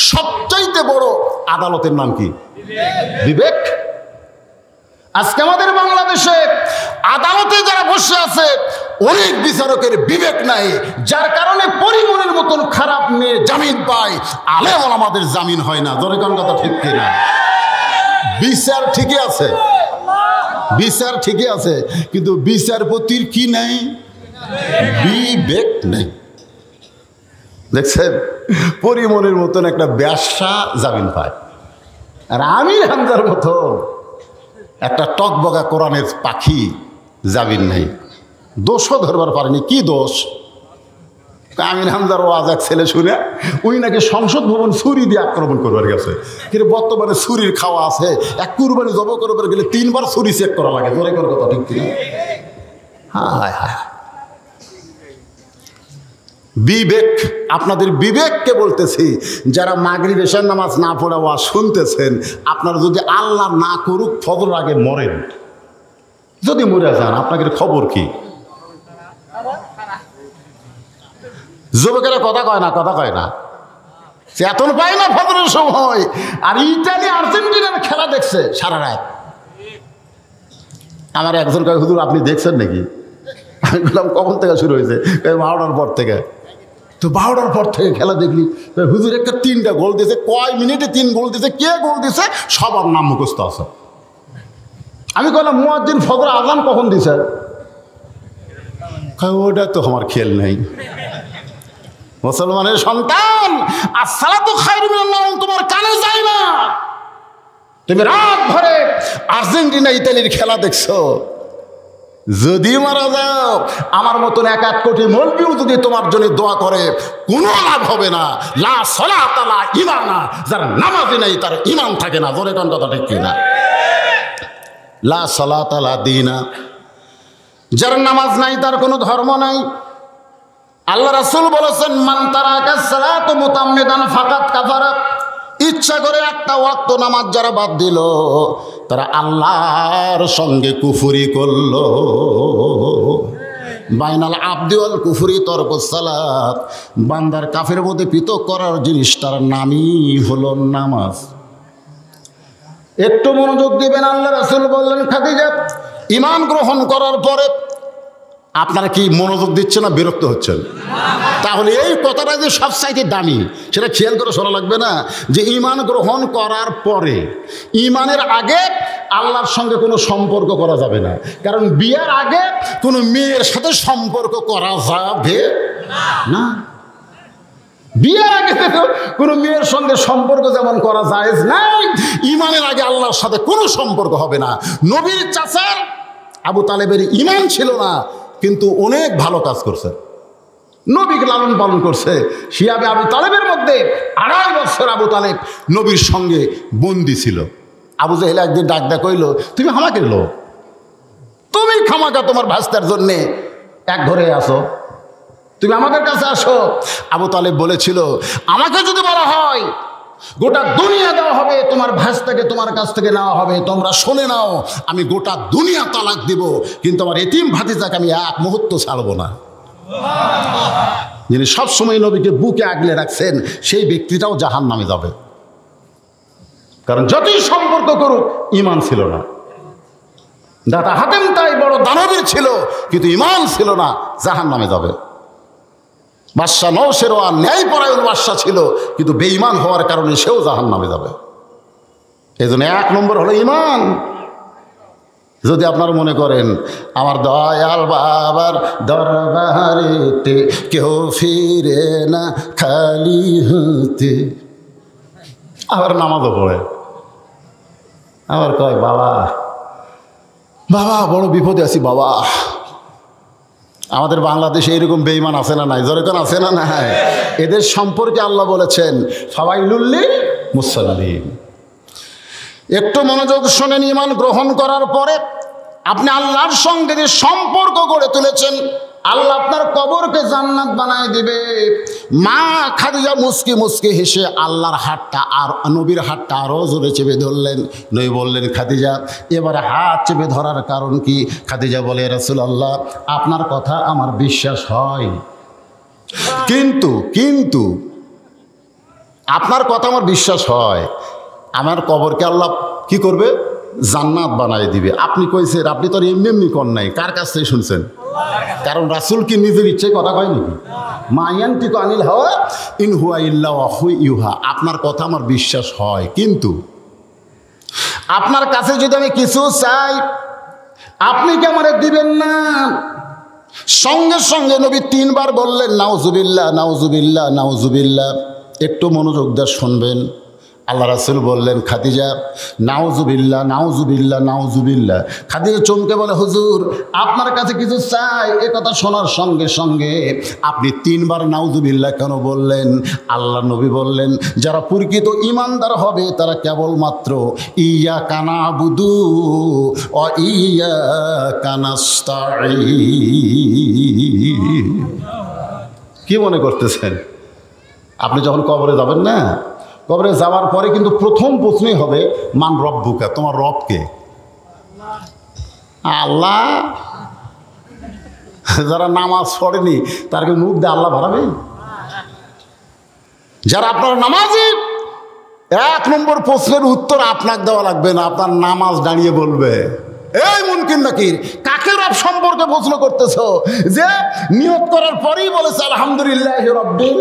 সবচাইতে বড় আদালতের নাম কি? বিবেক। আজকে আমাদের বাংলাদেশে আদালতে যারা বসে আছে অনেক বিচারকের বিবেক নাই, যার কারণে পরিমণের মতন খারাপ মেয়ে জামিন পায়, আলেম ওলামাদের জামিন হয় না। জোরে কোন কথা ঠিক কিনা? বিচার ঠিকই আছে, বিচার ঠিকই আছে, কিন্তু বিচারপতির কি নাই? বিবেক নেই। দেখছেন, পরিমণের মতন একটা ব্যবসা জামিন পায়, আর আমির হামজার মতন একটা টকবগা কোরআনের পাখি জামিন নেই। দোষও ধরবার পারেনি। কি দোষ? আমির হামজার ওয়াজ এক ছেলে শুনে ওই নাকি সংসদ ভবন ছুরি দিয়ে আক্রমণ করবার গেছে। কিন্তু বর্তমানে ছুরির খাওয়া আছে, এক কুরবানি জব করবার গেলে 3 বার ছুরি চেক করা লাগে। জোরে করে কথা ঠিক কিনা? হায় হায়, বিবেক। আপনাদের বিবেককে বলতেছি, যারা মাগরিব এশার নামাজ না পড়ে ওয়াজ শুনতেছেন, আপনারা যদি আল্লাহ না করুক ফজর আগে মরেন, যদি মরে যান, আপনাদের খবর কি? যুবকেরা কথা কয় না, কথা কয় না, চেতন পায় না ফজরের সময়। আর ইতালি আর্জেন্টিনার খেলা দেখছে সারা রাত। আমার একজন কয়, হুজুর আপনি দেখছেন নাকি? আমি বললাম কখন থেকে শুরু হয়েছে? 12টার পর থেকে। তো 12টার পর থেকে খেলা দেখলি? হুজুর একটা 3টা গোল দিয়েছে। কয় মিনিটে 3 গোল দিয়েছে, কে গোল দিয়েছে সবার নাম মুখস্থ আছে। আমি বললাম মুয়াজ্জিন ফজর আযান কখন দিছে? ওটা তো আমার খেয়াল নেই। মুসলমানের সন্তান, আসসালাতু খায়রুম মিনান নাওম তোমার কানে যায় না? তুমি রাত ভরে আর্জেন্টিনা ইতালির খেলা দেখছো, যদি মারা যাও আমার মতন 1 কোটি মৌলবীও যদি তোমার জন্য দোয়া করে, কোনো লাভ হবে না। লা সালাতা লা ঈমানা, যার নামাজ নাই তার ঈমান থাকে না। জোরে কোন কথা ঠিক কিনা? লা সালাতা লা দীনা, যার নামাজ নাই তার কোনো ধর্ম নাই। আল্লাহ রাসূল বলেছেন, মান তারাকা সালাতু মুতাম্মিদান ফাকাত কাফারা, ইচ্ছা করে একটা ওয়াক্ত নামাজ যারা বাদ দিল, তারা আল্লাহর সঙ্গে কুফরি করল। বাইনাল আবদি ওয়াল কুফরি তরকুস সালাত, বান্দার কাফের মধ্যে পৃথক করার জিনিসটার নামই হলো নামাজ। একটু মনোযোগ দিবেন। আল্লাহ রাসূল বললেন, খাদিজা ঈমান গ্রহণ করার পরে আপনারা কি মনোযোগ দিচ্ছেন না বিরক্ত হচ্ছেন? তাহলে এই কথাটা যে সবচাইতে দামি, সেটা খেয়াল করে শোনা লাগবে না? যে ঈমান গ্রহণ করার পরে, ঈমানের আগে আল্লাহর সঙ্গে কোনো সম্পর্ক করা যাবে না। কারণ বিয়ের আগে কোনো মেয়ের সাথে সম্পর্ক করা যাবে না। বিয়ের আগে কোনো মেয়ের সঙ্গে সম্পর্ক যেমন করা জায়েজ নাই, ঈমানের আগে আল্লাহর সাথে কোনো সম্পর্ক হবে না। নবীর চাচার আবু তালেবের ঈমান ছিল না, কিন্তু অনেক ভালো কাজ করছে, নবীকে লালন পালন করছে। শিয়াবে আবু তালেবের মধ্যে 2.5 বছর আবু তালেব নবীর সঙ্গে বন্দী ছিল। আবু জাহেল একদিন ডাক ডাক কইল, তুমি আমাকে লো, তুমি খামাকা তোমার ভাস্তার জন্যে এক ঘরে আসো, তুমি আমাদের কাছে আসো। আবু তালেব বলেছিল, আমাকে যদি বলা হয় গোটা দুনিয়া দেওয়া হবে, তোমার ভাস্তাকে তোমার কাছ থেকে নেওয়া হবে, তোমরা শুনে নাও, আমি গোটা দুনিয়া তালাক দিব, কিন্তু আমার এতিম ভাতিজাকে আমি 1 মুহূর্ত ছাড়বো না। যিনি সবসময় নবীকে বুকে আগলে রাখছেন, সেই ব্যক্তিটাও জাহান্নামে যাবে। কারণ যতই সম্পর্ক করুক, ঈমান ছিল না। দাদা হাতেম তাই বড় দানবীর ছিল, কিন্তু ঈমান ছিল না, জাহান্নামে যাবে। বাদশা নওশেরওয়ান ন্যায়পরায়ণ বাদশা ছিল, কিন্তু বেঈমান হওয়ার কারণে সেও জাহান্নামে যাবে। এই জন্য 1 নম্বর হলো ঈমান। যদি আপনারা মনে করেন আমার দয়াল বাবার দরবারেতে কেউ ফিরে না খালি হতে, আবার নামাজও পড়ে, আবার কয় বাবা বাবা বড় বিপদে আছি বাবা। আমাদের বাংলাদেশে এরকম বেঈমান আছে না নাই? জোরে কোন আছে না নাই? এদের সম্পর্কে আল্লাহ বলেছেন, ফাওয়াইলুল লিল মুসাল্লিন। একটু মনোযোগ শোনেন। ঈমান গ্রহণ করার পরে আপনি আল্লাহর সঙ্গে যে সম্পর্ক গড়ে তুলেছেন, আল্লাহ আপনার কবরকে জান্নাত বানায় দিবে। মা খাদিজা মুস্কি মুস্কি হেসে আল্লাহর হাতটা আর নবীর হাতটা আরও জোরে চেপে ধরলেন। নবী বললেন, খাদিজা এবারে হাত চেপে ধরার কারণ কি? খাদিজা বলে, রাসূলুল্লাহ আপনার কথা আমার বিশ্বাস হয়, কিন্তু আপনার কথা আমার বিশ্বাস হয়, আমার কবরকে আল্লাহ কি করবে? জান্নাত বানাই দিবে। আপনি কইছেন, আপনি তো আর এমনি এমনি কর নাই, কার কাছ থেকে শুনছেন? কারণ রাসূল কি নিজের ইচ্ছায় কথা কয় নাকি? মায়ান্তিকু আনিল হাওয়া ইন হুয়া ইল্লা ওয়াহু ইউহা। আপনার কথা আমার বিশ্বাস হয়, কিন্তু আপনার কাছে যদি আমি কিছু চাই, আপনি কি আমারে দিবেন না? সঙ্গে সঙ্গে নবী 3 বার বললেন নাউজুবিল্লাহ, নাউজুবিল্লাহ, নাউজুবিল্লাহ। একটু মনোযোগ দিয়ে শুনবেন। আল্লাহ রাসূল বললেন, খাদিজা নাউজুবিল্লাহ, নাউজুবিল্লাহ, নাউজুবিল্লাহ। খাদিজা চমকে বলে, হুজুর আপনার কাছে কিছু চাই। এ কথা শোনার সঙ্গে সঙ্গে আপনি 3 বার নাউজুবিল্লাহ কেন বললেন? আল্লাহ নবী বললেন, যারা প্রকৃত ঈমানদার হবে তারা কেবলমাত্র ইয়াকা না'বুদু ওয়া ইয়াকা নাস্তাঈন। কি মনে করতেছেন? আপনি যখন কবরে যাবেন না, কবরে যাওয়ার পরে কিন্তু প্রথম প্রশ্নই হবে মান রব্বুকা, তোমার রবকে? আল্লাহ। যারা নামাজ পড়েনি তারকে মুখ দিয়ে আল্লাহ বাড়াবে? যারা আপনার নামাজি, 1 নম্বর প্রশ্নের উত্তর আপনাকে দেওয়া লাগবে না, আপনার নামাজ দাঁড়িয়ে বলবে। এই মুনকির নাকির, কাকে রব সম্পর্কে প্রশ্ন করতেছো যে নিয়ত করার পরেই বলেছে আলহামদুলিল্লাহি রাব্বিল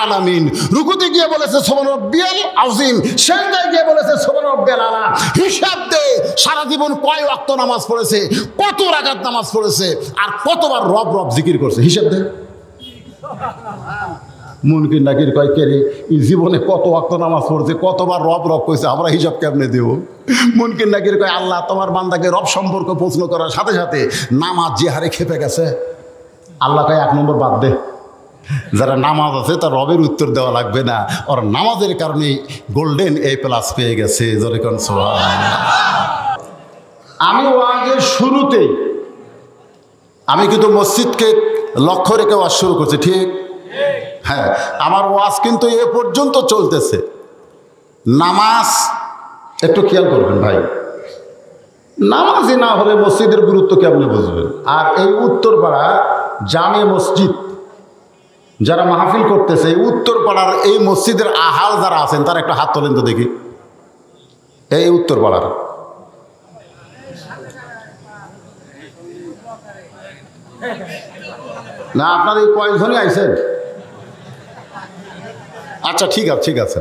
আলামিন, রুকুতে গিয়ে বলেছে সুবহান রাব্বিয়াল আযীম, সিজদায় গিয়ে বলেছে সুবহান রাব্বিয়াল আলা। হিসাব দে সারা জীবন কয় ওয়াক্ত নামাজ পড়েছে, কত রাকাত নামাজ পড়েছে, আর কতবার রব রব জিকির করছে, হিসাব দে। মুনকির নাকির কয়, কে রে এই জীবনে কত ওয়াক্ত নামাজ পড়েছে, কতবার রব রব কইছে, আমরা হিসাব কেমনে দেব? মুনকির নাকির কয়, আল্লাহ তোমার বান্দাকে রব সম্পর্কে প্রশ্ন করার সাথে সাথে নামাজ যে হারে খেপে গেছে, আল্লাহ কয় 1 নম্বর বাদ দে। যারা নামাজ আছে তার রবের উত্তর দেওয়া লাগবে না, ওর নামাজের কারণে গোল্ডেন A+ পেয়ে গেছে। যেরকম আমি ওয়াজের শুরুতেই আমি কিন্তু মসজিদকে লক্ষ্য রেখে ওয়াজ শুরু করছি, ঠিক? হ্যাঁ, আমার ওয়াজ কিন্তু এ পর্যন্ত চলতেছে। নামাজ একটু খেয়াল করবেন ভাই, নামাজই না হলে মসজিদের গুরুত্ব কেমন বুঝবেন? আর এই উত্তরপাড়া জামে মসজিদ যারা মাহফিল করতেছে, উত্তরপাড়ার এই মসজিদের আহাল যারা আছেন তারা একটা হাত তোলেন তো দেখি। এই উত্তরপাড়ার না, আপনার এই কয়েকজনই আইছেন? আচ্ছা ঠিক আছে, ঠিক আছে।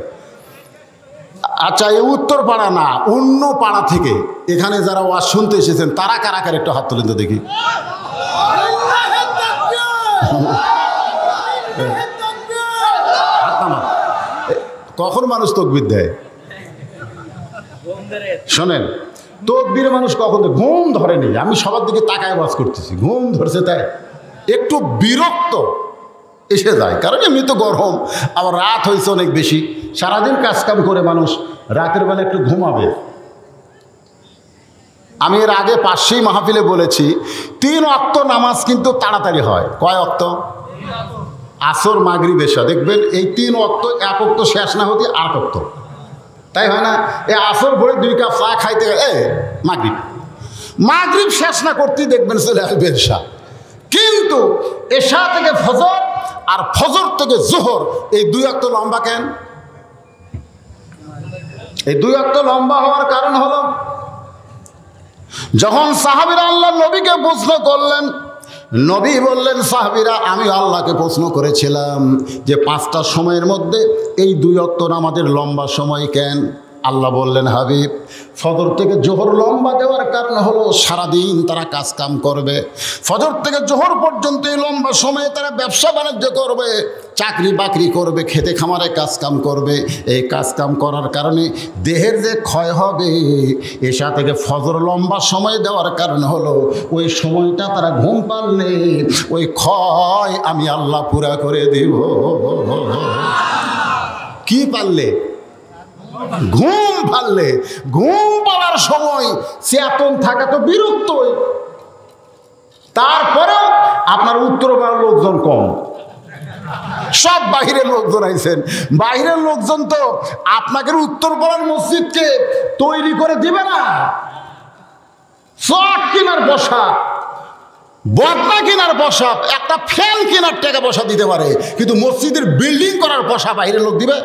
আচ্ছা, এই উত্তরপাড়া না, অন্য পাড়া থেকে এখানে যারা ওয়াজ শুনতে এসেছেন তারা কারা কারা একটু হাত তোলেন তো দেখি। কখন মানুষ তকবির দেয়? শোনেন, তকবির মানুষ কখন ঘুম ধরেনি, আমি সবার দিকে তাকায় ওয়াজ করতেছি, ঘুম ধরছে তাই একটু বিরক্ত এসে যায়, কারণ এমনি তো গরম, আবার রাত হয়েছে অনেক বেশি, সারাদিন কাজকাম করে মানুষ রাতের বেলা একটু ঘুমাবে। আমি এর আগে পাশেই মাহফিলে বলেছি 3 ওয়াক্ত নামাজ কিন্তু তাড়াতাড়ি হয়। কয় ওয়াক্ত? আসর, মাগরিব, এশা। দেখবেন এই 3 ওয়াক্ত 1 ওয়াক্ত শেষ না হতে 8 ওয়াক্ত, তাই হয় না? এই আসর ভরে 2 কাপ চা খাইতে মাগরিব, মাগরিব শেষ না করতেই দেখবেন চলে আসবে এশা। কিন্তু এশা থেকে ফজর আর ফজর থেকে জোহর, এই 2 ওয়াক্ত লম্বা কেন? এই 2 ওয়াক্ত লম্বা হওয়ার কারণ হলো, যখন সাহাবীরা আল্লাহ নবীকে প্রশ্ন করলেন, নবী বললেন, সাহাবীরা আমি আল্লাহকে প্রশ্ন করেছিলাম যে 5টা সময়ের মধ্যে এই 2 ওয়াক্ত নামাজের লম্বা সময় কেন? আল্লাহ বললেন, হাবিব, ফজর থেকে জোহর লম্বা দেওয়ার কারণ হলো সারাদিন তারা কাজ কাম করবে, ফজর থেকে জোহর পর্যন্ত এই লম্বা সময়ে তারা ব্যবসা বাণিজ্য করবে, চাকরি বাকরি করবে, খেতে খামারে কাজ কাম করবে। এই কাজ কাম করার কারণে দেহের যে ক্ষয় হবে, এশা থেকে ফজর লম্বা সময় দেওয়ার কারণ হলো ওই সময়টা তারা ঘুম পারলে ওই ক্ষয় আমি আল্লাহ পুরা করে দেব। কি পারলে? ঘুম পারলে। ঘুম পাওয়ার সময় চেতন থাকা তো বিরক্ত, তারপরেও আপনার উত্তরপাড়ার লোকজন কম, সব বাহিরের লোকজন আইছেন। বাহিরের লোকজন তো আপনাকে উত্তরপাড়ার মসজিদকে তৈরি করে দিবে না, চট কেনার বসা, বদনা কেনার বসা, একটা ফ্যান কেনার টাকা বসা দিতে পারে, কিন্তু মসজিদের বিল্ডিং করার বসা বাইরের লোক দিবে?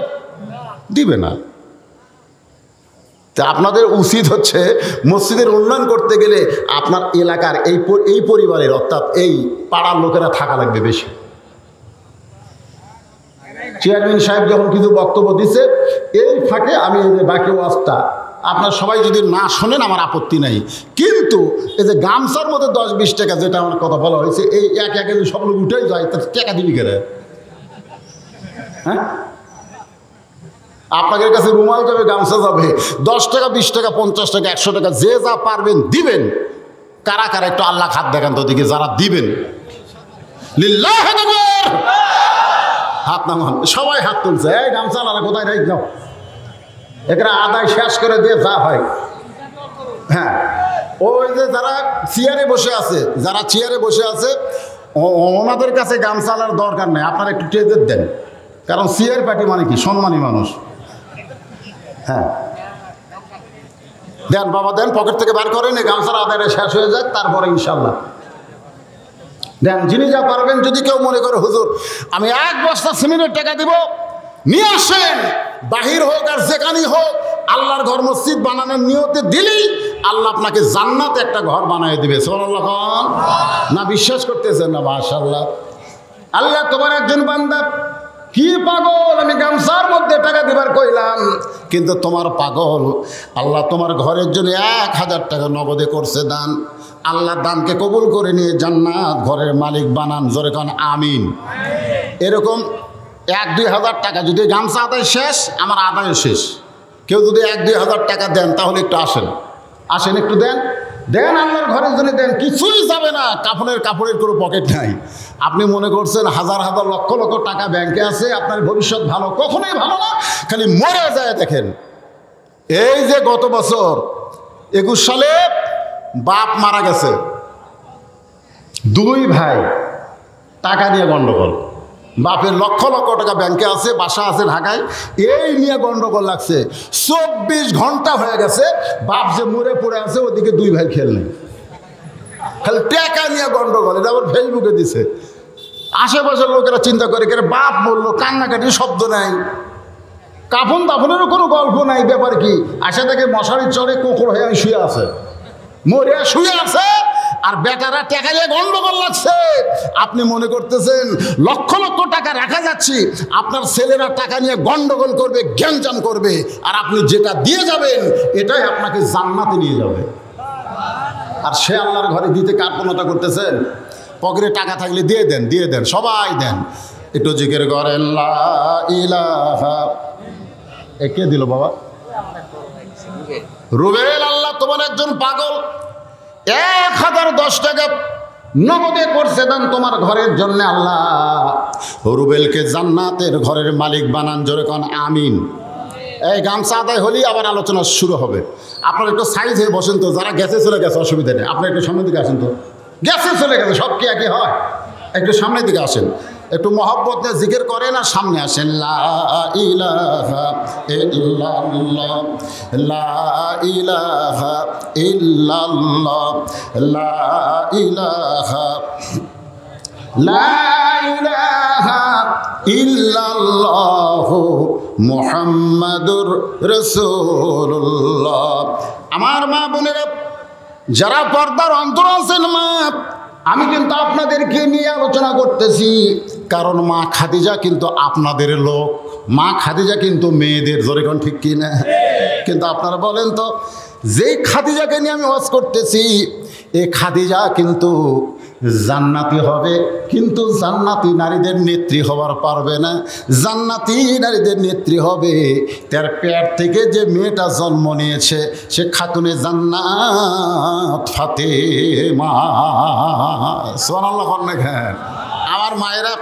দিবে না। তা আপনাদের উচিত হচ্ছে মসজিদের উন্নয়ন করতে গেলে আপনার এলাকার এই পরিবারের অর্থাৎ এই পাড়ার লোকেরা থাকা লাগবে বেশি। চেয়ারম্যান সাহেব যখন কিছু বক্তব্য দিচ্ছে এই ফাঁকে আমি বাকি ওয়াজটা আপনার সবাই যদি না শোনেন আমার আপত্তি নাই, কিন্তু এই যে গামছার মধ্যে 10-20 টাকা যেটা আমার কথা বলা হয়েছে এই এক একে যদি সব লোক উঠেই যায় তা টাকা দিবি কেন? হ্যাঁ, আপনাদের কাছে রুমাল যাবে, গামছা যাবে, 10 টাকা 20 টাকা 50 টাকা 100 টাকা যে যা পারবেন দিবেন। কারা কারা একটু আল্লাহ হাত দেখান তো দিকে, যারা দিবেন লিল্লাহ আকবার হাত নামান। সবাই হাত তুলছে, এই গামছা আল্লাহ কোথায় রেখে যাও, এখানে আদায় শেষ করে দিয়ে যা হয়। হ্যাঁ, ওই যে যারা চেয়ারে বসে আছে ওনাদের কাছে গামছা আলার দরকার নেই, আপনারা একটু টেজের দেন, কারণ চেয়ার পার্টি মানে কি সম্মানী মানুষ। হ্যাঁ, দেন বাবা দেন, পকেট থেকে বার করেন, এই গামছার আদায়টা শেষ হয়ে যাক, তারপরে ইনশাল্লাহ দেন যিনি যা পারবেন। যদি কেউ মনে করে হুজুর আমি 1 বস্তা সিমেন্টের টাকা দিব, নিয়ে আসেন, বাহির হোক আর যেখানেই হোক, আল্লাহর ঘর মসজিদ বানানোর নিয়তে দিলেই আল্লাহ আপনাকে জান্নাতে একটা ঘর বানিয়ে দিবে। সুবহানাল্লাহ। না বিশ্বাস করতেছেন না? মাশাআল্লাহ। আল্লাহ তোমার একজন বান্দা কি পাগল, আমি গামছার মধ্যে টাকা দিবার কইলাম, কিন্তু তোমার পাগল আল্লাহ তোমার ঘরের জন্য 1000 টাকা নগদে করছে দান। আল্লাহ দানকে কবুল করে নিয়ে জান্নাত ঘরের মালিক বানান। জোরে কান আমিন। এরকম 1-2 হাজার টাকা যদি গামছা আদায় শেষ, আমার আদায় শেষ। কেউ যদি 1-2 হাজার টাকা দেন তাহলে একটু আসেন একটু দেন আল্লাহর ঘরের জন্য দেন। কিছুই যাবে না, কাপড়ের কোনো পকেট নাই। আপনি মনে করছেন হাজার হাজার লক্ষ লক্ষ টাকা ব্যাংকে আছে, আপনার ভবিষ্যৎ ভালো, কখনোই ভালো না, খালি মরে যায়। দেখেন এই যে গত বছর 21 সালে বাপ মারা গেছে, 2 ভাই টাকা নিয়ে গন্ডগোল। বাপের লক্ষ লক্ষ টাকা ব্যাংকে আছে, বাসা আছে ঢাকায়, এই নিয়ে গন্ডগোল লাগছে। 24 ঘন্টা হয়ে গেছে, বাপ যে মরে পড়ে আছে, ওদিকে 2 ভাই খেল নেই, খালি টাকা নিয়ে গন্ডগোল। এটা আবার ফেসবুকে দিছে। আশেপাশের লোকেরা চিন্তা করে, বাপ বললো, কান্নাকাটির শব্দ নাই, কাফন দাফনেরও কোনো গল্প নাই, ব্যাপার কি? আসে দেখে মশারির চড়ে কোকড় হয়ে শুয়ে আছে, মরে শুয়ে আছে, আর বেটারা টাকা নিয়ে গন্ডগোল লাগছে। আপনি মনে করতেছেন লক্ষ লক্ষ টাকা রাখা যাচ্ছে, আপনার ছেলেরা টাকা নিয়ে গন্ডগোল করবে, গ্যাঞ্জাম করবে, আর আপনি যেটা দিয়ে যাবেন এটাই আপনাকে জান্নাতে নিয়ে যাবে। আর সে আল্লাহর ঘরে দিতে কার্পণতা করতেছেন। পকেটে টাকা থাকলে দিয়ে দেন, সবাই দেন। একটু জিকির করেন লা ইলাহা। কে দিল বাবা? রুবেল। আল্লাহ তোমার একজন পাগল 1010 টাকা নগদে করছে দান তোমার ঘরের জন্য। আল্লাহ রুবেলকে জান্নাতের ঘরের মালিক বানান। জোরে কোন আমিন। এই গামছা আদায় হলেই আবার আলোচনা শুরু হবে। আপনারা একটু সাইজ হয়ে বসেন তো, যারা গেছে চলে গেছে অসুবিধা নেই, আপনারা একটু সামনের দিকে আসেন তো। গেছে চলে গেছে, সব কি একই হয়? একটু সামনের দিকে আসেন, একটু মহব্বত নিয়ে জিকির করেন আর সামনে আসেন। লা ইলাহা ইল্লাল্লাহ, লা ইলাহা ইল্লাল্লাহ, লা ইলাহা, লা ইলাহা ইল্লাল্লাহু মুহাম্মাদুর রাসূলুল্লাহ। আমার মা বোনেরা যারা পর্দার অন্তর আছেন, মা আমি কিন্তু আপনাদেরকে নিয়ে আলোচনা করতেছি, কারণ মা খাদিজা কিন্তু আপনাদের লোক, মা খাদিজা কিন্তু মেয়েদের। জোরে কোন ঠিক কি না? কিন্তু আপনারা বলেন তো, যেই খাদিজাকে নিয়ে আমি ওয়াজ করতেছি, এই খাদিজা কিন্তু জান্নাতি হবে, কিন্তু জান্নাতি নারীদের নেত্রী হবার পারবে না। জান্নাতি নারীদের নেত্রী হবে তার পেট থেকে যে মেয়েটা জন্ম নিয়েছে, সে খাতুনে জান্নাত ফাতেমা। সুবহানাল্লাহ। আমার মায়েরা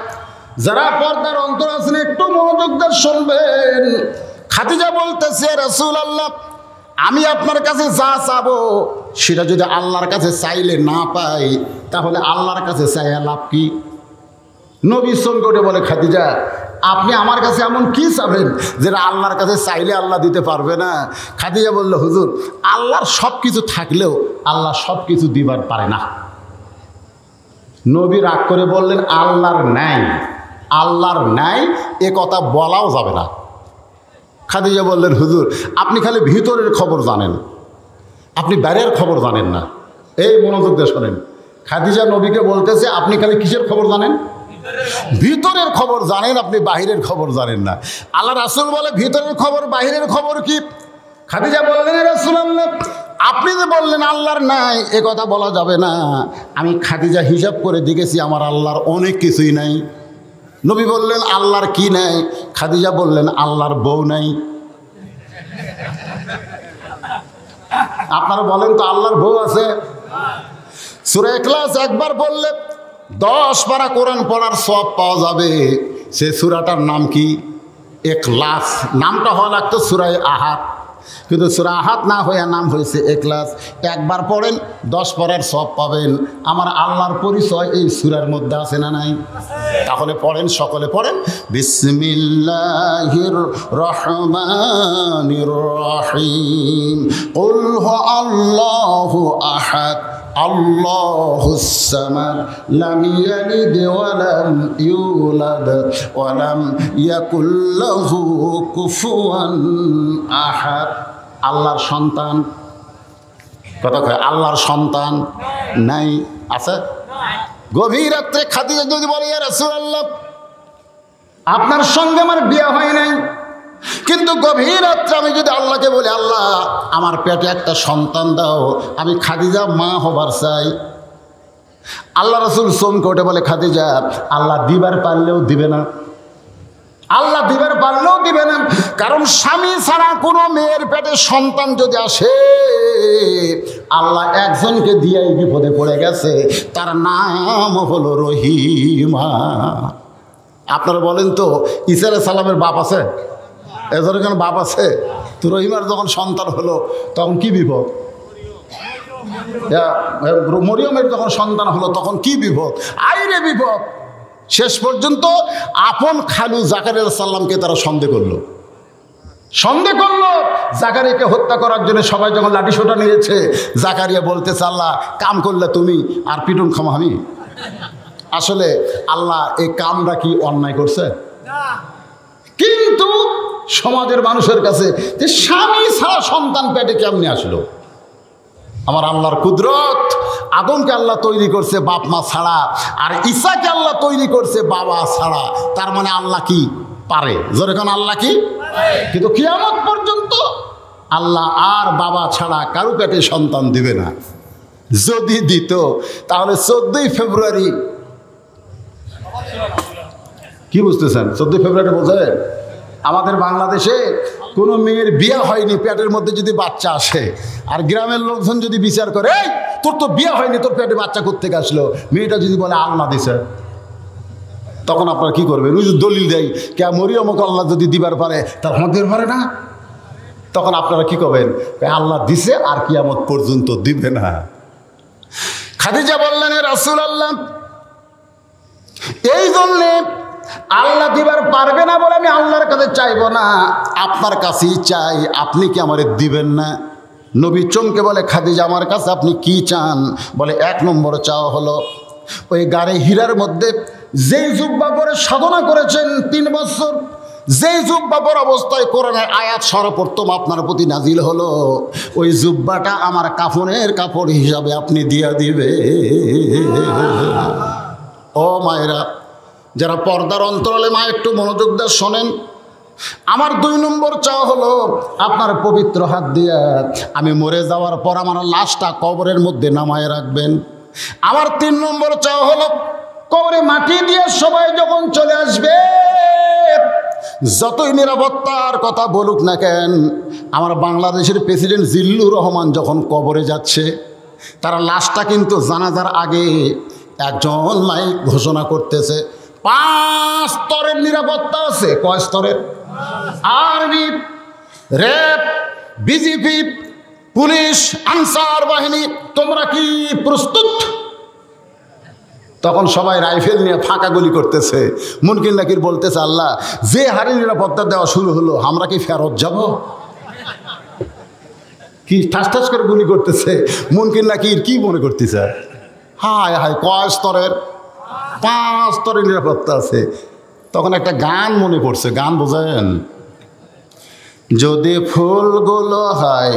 যারা পর্দার অন্তর আছেন, একটু মনোযোগ দিয়ে শুনবেন। খাদিজা বলতেছে, রাসূলুল্লাহ আমি আপনার কাছে যা চাবো সেটা যদি আল্লাহর কাছে চাইলে না পাই, তাহলে আল্লাহর কাছে চাইয়া লাভ কি? নবী সঙ্গে বলে, খাদিজা আপনি আমার কাছে এমন কি চাবেন যেটা আল্লাহর কাছে চাইলে আল্লাহ দিতে পারবে না? খাদিজা বলল, হুজুর আল্লাহর সব কিছু থাকলেও আল্লাহ সব কিছু দিবার পারে না। নবী রাগ করে বললেন, আল্লাহর নাই এ কথা বলাও যাবে না। খাদিজা বললেন, হুজুর আপনি খালি ভিতরের খবর জানেন, আপনি বাইরের খবর জানেন না। এই মনোযোগ দিয়ে শোনেন, খাদিজা নবীকে বলতেছে আপনি খালি কিসের খবর জানেন? ভিতরের খবর জানেন, আপনি বাহিরের খবর জানেন না। আল্লাহ রাসূল বলে, ভিতরের খবর বাহিরের খবর কি? খাদিজা বললেন, রাসূলুল্লাহ আপনি যে বললেন আল্লাহর নাই, এ কথা বলা যাবে না। আমি খাদিজা হিসাব করে দেখেছি আমার আল্লাহর অনেক কিছুই নাই। নবী বললেন, আল্লাহর কি নাই? খাদিজা বললেন, আল্লাহর বউ নাই। আপনারা বলেন তো, আল্লাহর বউ আছে? সূরা ইখলাস একবার পড়লে 10 পারা কোরআন পড়ার সওয়াব পাওয়া যাবে। সে সূরাটার নাম কি? ইখলাস। নামটা হওয়া লাগতো সূরা আহাদ, কিন্তু সূরা আহাদ না হয়ে নাম হয়েছে ইখলাস। একবার পড়েন 10 পড়ার সওয়াব পাবেন। আমার আল্লাহর পরিচয় এই সূরার মধ্যে আছে না নাই? তাহলে পড়েন, সকলে পড়েন, বিসমিল্লাহির রহমানির রহিম। কুল হুয়াল্লাহু আহাদ আল্লাহুস সামাদ লাম ইয়ালিদ ওয়া লাম ইউলাদ ওয়া লাম ইয়াকুল লাহু কুফুয়ান আহাদ। আল্লাহর সন্তান, কথা কয়, আল্লাহর সন্তান নাই, আছে? গভীর রাত্রে খাদিজা যদি বলে, ইয়া রাসূলুল্লাহ আপনার সঙ্গে আমার বিয়ে হয় নাই, কিন্তু গভীর রাত্রে আমি যদি আল্লাহকে বলি, আল্লাহ আমার পেটে একটা সন্তান দাও, আমি খাদিজা মা হবার চাই। আল্লাহ রাসূল চমকে ওঠে, বলে, খাদিজা আল্লাহ দিবার পারলেও দিবে না, আল্লাহ দিবার পারলেও দিবে না। কারণ স্বামী ছাড়া কোনো মেয়ের পেটে সন্তান যদি আসে, আল্লাহ একজনকে দিয়েই বিপদে পড়ে গেছে, তার নাম হলো রহিমা। আপনারা বলেন তো, ঈসা আলাইহিস সালামের বাপ আছে? এজন্য কেন বাপ আছে? তো রহিমার যখন সন্তান হলো তখন কি বিপদ? মরিয়মের যখন সন্তান হলো তখন কি বিপদ? আইরে বিপদ। শেষ পর্যন্ত আপন খালু জাকারিয়া সাল্লামকে তারা সন্দেহ করলো। জাকারিয়াকে হত্যা করার জন্য সবাই যখন লাঠি সোটা নিয়েছে, জাকারিয়া বলতেছে, আল্লাহ কাম করলে তুমি আর পিটুন খামো আমি। আসলে আল্লাহ এই কামটা কি অন্যায় করছে? কিন্তু সমাজের মানুষের কাছে যে স্বামী ছাড়া সন্তান পেটে কেমনে আসলো? আমার আল্লাহর কুদরত। আদমকে আল্লাহ তৈরি করছে বাপ মা ছাড়া, আর ঈসাকে আল্লাহ তৈরি করছে বাবা ছাড়া। তার মানে আল্লাহ কি পারে? জোরে কোন আল্লাহ কি? কিন্তু কিয়ামত পর্যন্ত আল্লাহ আর বাবা ছাড়া কারো পেটে সন্তান দিবে না। যদি দিত তাহলে 14ই ফেব্রুয়ারি, কি বুঝতেছেন? 14 ফেব্রুয়ারি বোঝেন? আমাদের বাংলাদেশে কোনো মেয়ের বিয়ে হয়নি, পেটের মধ্যে যদি বাচ্চা আসে, আর গ্রামের লোকজন যদি বিচার করে, এই তোর তো বিয়ে হয়নি, তোর পেটে বাচ্চা কোত্থেকে আসলো, মেয়েটা যদি বলে আল্লাহ দিছে, তখন আপনারা কি করবেন? ওই যে দলিল দেয়, কে মরিয়মকে আল্লাহ যদি দিবার পারে তার আমাদের পারে না, তখন আপনারা কি করবেন? আল্লাহ দিছে আর কিয়ামত পর্যন্ত দিবে না। খাদিজা বললেন, রাসূলুল্লাহ এই জন্যে আল্লাহ দিবার পারবে না বলে আমি আল্লাহর কাছে চাইব না, আপনার কাছেই চাই, আপনি কি আমারে দিবেন না? নবী চমকে বলে, খাদিজা আমার কাছে আপনি কি চান? বলে, 1 নম্বর চাওয়া হলো ওই গাড়ি হীরার মধ্যে যেই জুব্বা পরে সাধনা করেছেন 3 বছর, যেই জুব্বা পর অবস্থায় কোরআনের আয়াত সর্বপ্রথম আপনার প্রতি নাজিল হলো, ওই জুব্বাটা আমার কাফনের কাপড় হিসাবে আপনি দিয়া দিবে। ও মায়েরা, যারা পর্দার অন্তরালে মা একটু মনোযোগ দিয়ে শোনেন, আমার 2 নম্বর চাওয়া হলো আপনার পবিত্র হাত দিয়ে আমি মরে যাওয়ার পর আমার লাশটা কবরের মধ্যে নামায় রাখবেন। আমার 3 নম্বর চাওয়া হলো কবরে মাটি দিয়ে সবাই যখন চলে আসবে, যতই নিরাপত্তার কথা বলুক না কেন, আমার বাংলাদেশের প্রেসিডেন্ট জিল্লুর রহমান যখন কবরে যাচ্ছে, তার লাশটা কিন্তু জানাজার আগে একজন মাইক ঘোষণা করতেছে 5 স্তরের নিরাপত্তা আছে। কয় স্তরের? আর্মি, র্যাব, বিজিপি, পুলিশ, আনসার বাহিনী, তোমরা কি প্রস্তুত? তখন সবাই রাইফেল নিয়ে ফাঁকা গুলি করতেছে। মুনকির নাকির বলতেছে, আল্লাহ যে হারে নিরাপত্তা দেওয়া শুরু হলো, আমরা কি ফেরত যাব? কি ঠাস ঠাস করে গুলি করতেছে। মুনকির নাকির কি মনে করতেছে? হায় হায়, কয় স্তরের? 5 স্তরের নিরাপত্তা আছে। তখন একটা গান মনে পড়ছে, গান বোঝেন? যদি ফুলগুলো হয়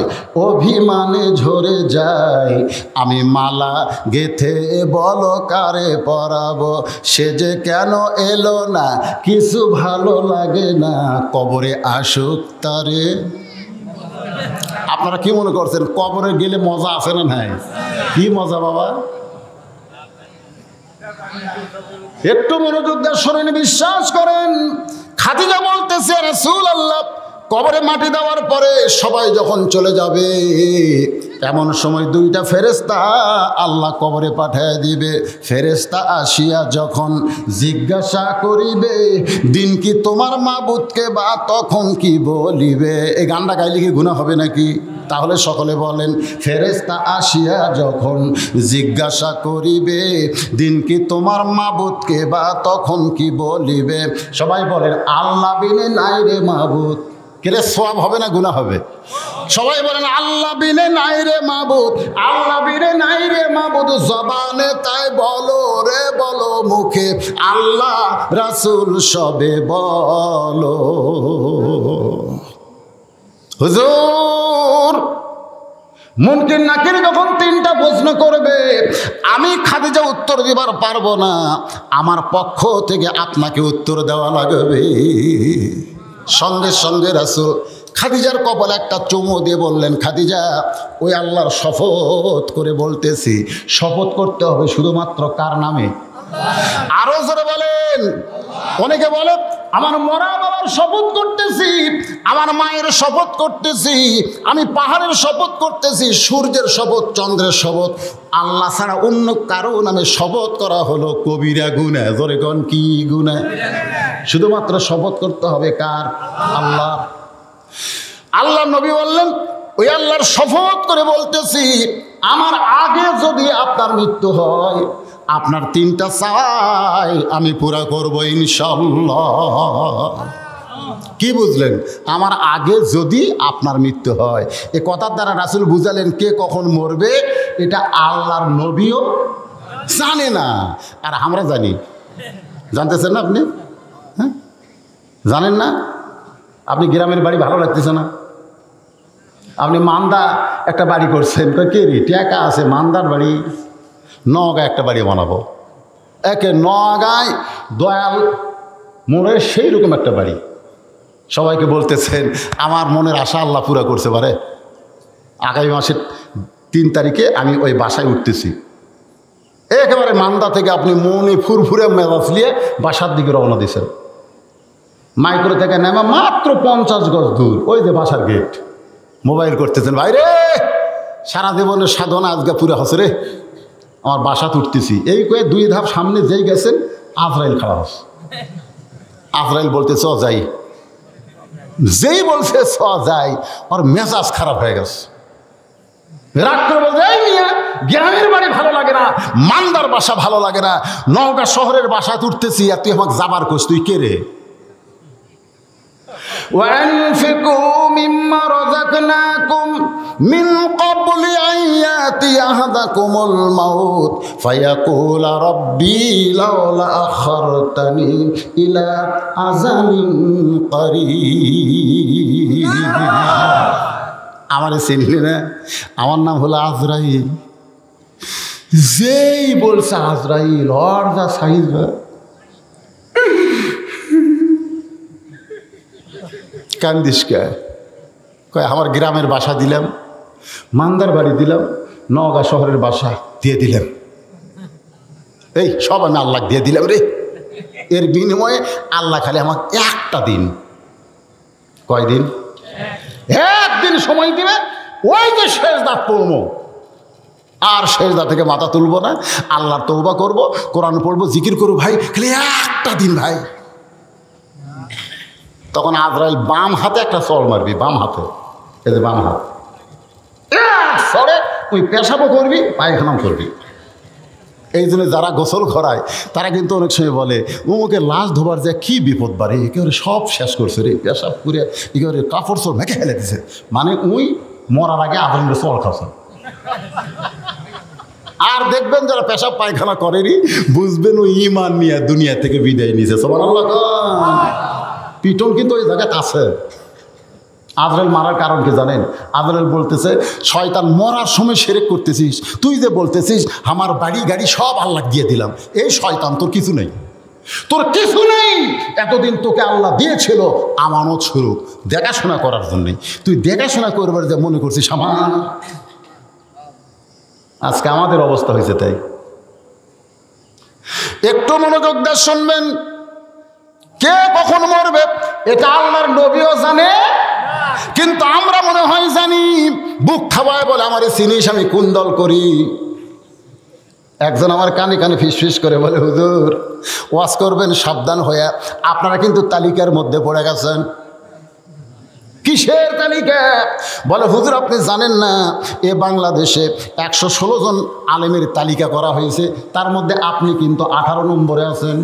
অভিমানে ঝরে যায়, আমি মালা গেথে বলো কারে পরাবো, সে যে কেন এলো না, কিছু ভালো লাগে না, কবরে আসুক তারে। আপনারা কি মনে করছেন কবরে গেলে মজা আছে না নাই? কি মজা বাবা, একটু মনোযোগ দিয়ে শোনেন, বিশ্বাস করেন। খাদিজা বলতেছে রাসূলুল্লাহ, কবরে মাটি দেওয়ার পরে সবাই যখন চলে যাবে, এমন সময় দুইটা ফেরেশতা আল্লাহ কবরে পাঠিয়ে দিবে। ফেরেশতা আসিয়া যখন জিজ্ঞাসা করিবে, দিন কি তোমার মাবুদকে, বা তখন কি বলিবে। এই গানটা গাইলে কি গুনাহ হবে নাকি? তাহলে সকলে বলেন, ফেরেশতা আসিয়া যখন জিজ্ঞাসা করিবে, দিন কি তোমার মাবুদকে, বা তখন কি বলিবে। সবাই বলেন, আল্লাহ বিনে নাই রে মাবুদ। কেরে সওয়াব হবে না গুনাহ হবে? সবাই বলেন, আল্লাহ বিনে নাই রে মাবুদ, আল্লাহ বিনে নাই রে মাবুদ। জবানে তাই বলো রে বলো, মুখে আল্লাহ রাসূল সবে বলো। হুজুর, মুনকির নাকির যখন তিনটা প্রশ্ন করবে, আমি খাদিজা উত্তর দিবার পারবো না, আমার পক্ষ থেকে আপনাকে উত্তর দেওয়া লাগবে। সঙ্গে সঙ্গে রাসূল খাদিজার কপালে একটা চুমু দিয়ে বললেন, খাদিজা, ওই আল্লাহর শপথ করে বলতেছি, শপথ করতে হবে শুধুমাত্র কার নামে? আরো জোরে বলেন। অনেকে বলে, আমার মরা বাবার শপথ করতেছি, আমার মায়ের শপথ করতেছি, আমি পাহাড়ের শপথ করতেছি, সূর্যের শপথ, চন্দ্রের শপথ। আল্লাহ ছাড়া অন্য কারো নামে শপথ করা হলো কবিরা গুনাহ। জোরে কোন, কি গুনাহ? শুধুমাত্র শপথ করতে হবে কার? আল্লাহ। আল্লাহ নবী বললেন, ওই আল্লাহর শপথ করে বলতেছি, আমার আগে যদি আপনার মৃত্যু হয়, আপনার তিনটা চাই আমি পুরা করব ইনশাআল্লাহ। কি বুঝলেন? আমার আগে যদি আপনার মৃত্যু হয়। এ কথার দ্বারা রাসূল বুঝালেন কে কখন মরবে এটা আল্লাহর নবীও জানে না, আর আমরা জানি। জানতেছেন না আপনি? হ্যাঁ, জানেন না? আপনি গ্রামের বাড়ি ভালো লাগতেছে না, আপনি মান্দা একটা বাড়ি করছেন, কে রে টাকা আছে, মান্দার বাড়ি, নগাঁয় একটা বাড়ি বানাবো। একে নগাঁয় দয়াল মোড়ে সেই রকম একটা বাড়ি। সবাইকে বলতেছেন, আমার মনের আশা আল্লাহ পুরা করতে পারে। আগামী মাসের 3 তারিখে আমি ওই বাসায় উঠতেছি। একেবারে মান্দা থেকে আপনি মনে ফুরফুরে মেজাজ নিয়ে বাসার দিকে রওনা দিয়েছেন। মাইক্রো থেকে নেমে মাত্র 50 গজ দূর, ওই যে বাসার গেট। মোবাইল করতেছেন, ভাই রে সারা জীবনের সাধনা আজকে পুরো হচ্ছে রে, আমার বাসাত উঠতেছি। এই কয়ে 2 ধাপ সামনে যেই গেছেন, আজরাইল খারাপ হচ্ছে। আজরাইল বলতেছে ও যাই, যেই বলছে চ যাই, ওর মেজাজ খারাপ হয়ে গেছে। রাগ করে বলছে, এই মিয়া, গ্রামের বাড়ি ভালো লাগে না, মান্দার বাসা ভালো লাগে না, নওগাঁ শহরের বাসায় উঠতেছি, আর তুই আমাকে যাবার কোস, তুই কে রে? وأنفقوا مما رزقناكم من قبل أن يأتي أحدكم الموت فيقول ربي لولا أخرتني إلى أجل قريب। আমার চিনলি না? আমার নাম হলো আজরাইল। যেই বলছে আজরাইল, ওর যা সাইজ, কান্দিস কে? কয় আমার গ্রামের বাসা দিলাম, মান্দার বাড়ি দিলাম, নওগাঁ শহরের বাসা দিয়ে দিলাম, এই সব আমি আল্লাহ দিয়ে দিলাম রে। এর বিনিময়ে আল্লাহ খালি আমার একটা দিন, কয়দিন? একদিন সময় দিবে, ওই যে শেষদা পড়বো, আর শেষদা থেকে মাথা তুলবো না, আল্লাহর তওবা করব, কোরআন পড়বো, জিকির করবো, ভাই খালি একটা দিন ভাই। তখন আজরাইল বাম হাতে একটা চড় মারবি, বাম হাতে, এই যে বাম হাত সরে ওই পেশাবও করবি, পায়খানাও করবি। এই জন্য যারা গোসল করায় তারা কিন্তু অনেক সময় বলে, উমুকে লাশ ধোবার যে কি বিপদ বাড়ে, একেবারে সব শেষ করছে রে, পেশাব করে একেবারে কাপড় চোর মেখে ফেলে দিছে, মানে ওই মরার আগে আজরাইলের চড় খাচ্ছে। আর দেখবেন যারা পেশাব পায়খানা করেনি, বুঝবেন ওই ঈমান নিয়ে দুনিয়া থেকে বিদায় নিয়েছে। সুবহানাল্লাহ। পিটন কিন্তু ওই জায়গাতে আছে। আজরাইল মারার কারণ কি জানেন? আজরাইল বলতেছে, শয়তান মরার সময় শিরক করতেছিস, তুই যে বলতেছিস আমার বাড়ি গাড়ি সব আল্লাহ দিয়ে দিলাম, এই শয়তান তোর কিছু নেই, তোর কিছু নেই। এতদিন তোকে আল্লাহ দিয়েছিল আমানত স্বরূপ দেখাশোনা করার জন্যে, তুই দেখাশোনা করবার যে মনে করছিস আমার। আজকে আমাদের অবস্থা হয়েছে তাই। একটু মনোযোগ দিয়ে শুনবেন, কে কখন মরবে এটা আল্লাহর নবীও জানে, কিন্তু আমরা মনে হয় জানি। বুক খাওয়ায় বলে আমারে চিনিস আমি কোন দল করি। একজন আমার কানে কানে ফিসফিস করে বলে, হুজুর ওয়াজ করবেন সাবধান হয়ে, আপনারা কিন্তু তালিকার মধ্যে পড়ে গেছেন। কিসের তালিকা? বলে হুজুর আপনি জানেন না, এ বাংলাদেশে 116 জন আলেমের তালিকা করা হয়েছে, তার মধ্যে আপনি কিন্তু 18 নম্বরে আছেন।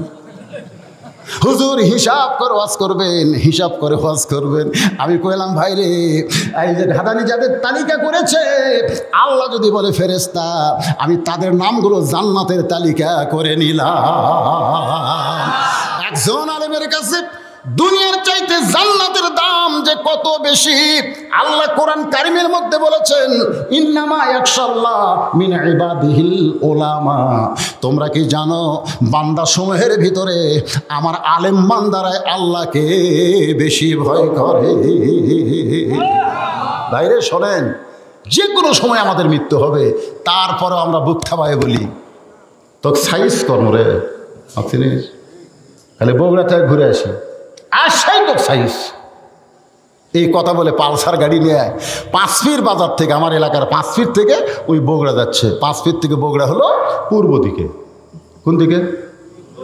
হুজুর হিসাব করে ওয়াজ করবেন, হিসাব করে ওয়াজ করবেন। আমি কইলাম ভাই রে, এই যে ঘাদানি যাদের তালিকা করেছে, আল্লাহ যদি বলে ফেরেশতা, আমি তাদের নামগুলো জান্নাতের তালিকা করে নিলাম। একজন আলেমের কাছে দুনিয়ার চাইতে জান্নাতের দাম যে কত বেশি, আল্লাহ কোরআন কারিমের মধ্যে বলেছেন, ইন্নামা ইয়াখশাল্লাহ মিন ইবাদিহিল উলামা। তোমরা কি জানো বান্দা সমূহের ভিতরে আমার আলেম বান্দারাই আল্লাহকে বেশি ভয় করে। বাইরে শোনেন, যে কোনো সময় আমাদের মৃত্যু হবে, তারপরেও আমরা বুক থাবায় বলি তো সাইজ কর্ম রে চিনিস, তাহলে বগুড়া থেকে ঘুরে আসি, আসাই তো সাইজ। এই কথা বলে পালসার গাড়ি নিয়ে 5 ফিট বাজার থেকে, আমার এলাকার 5 ফিট থেকে ওই বগুড়া যাচ্ছে। 5 ফিট থেকে বগুড়া হলো পূর্ব দিকে। কোন দিকে?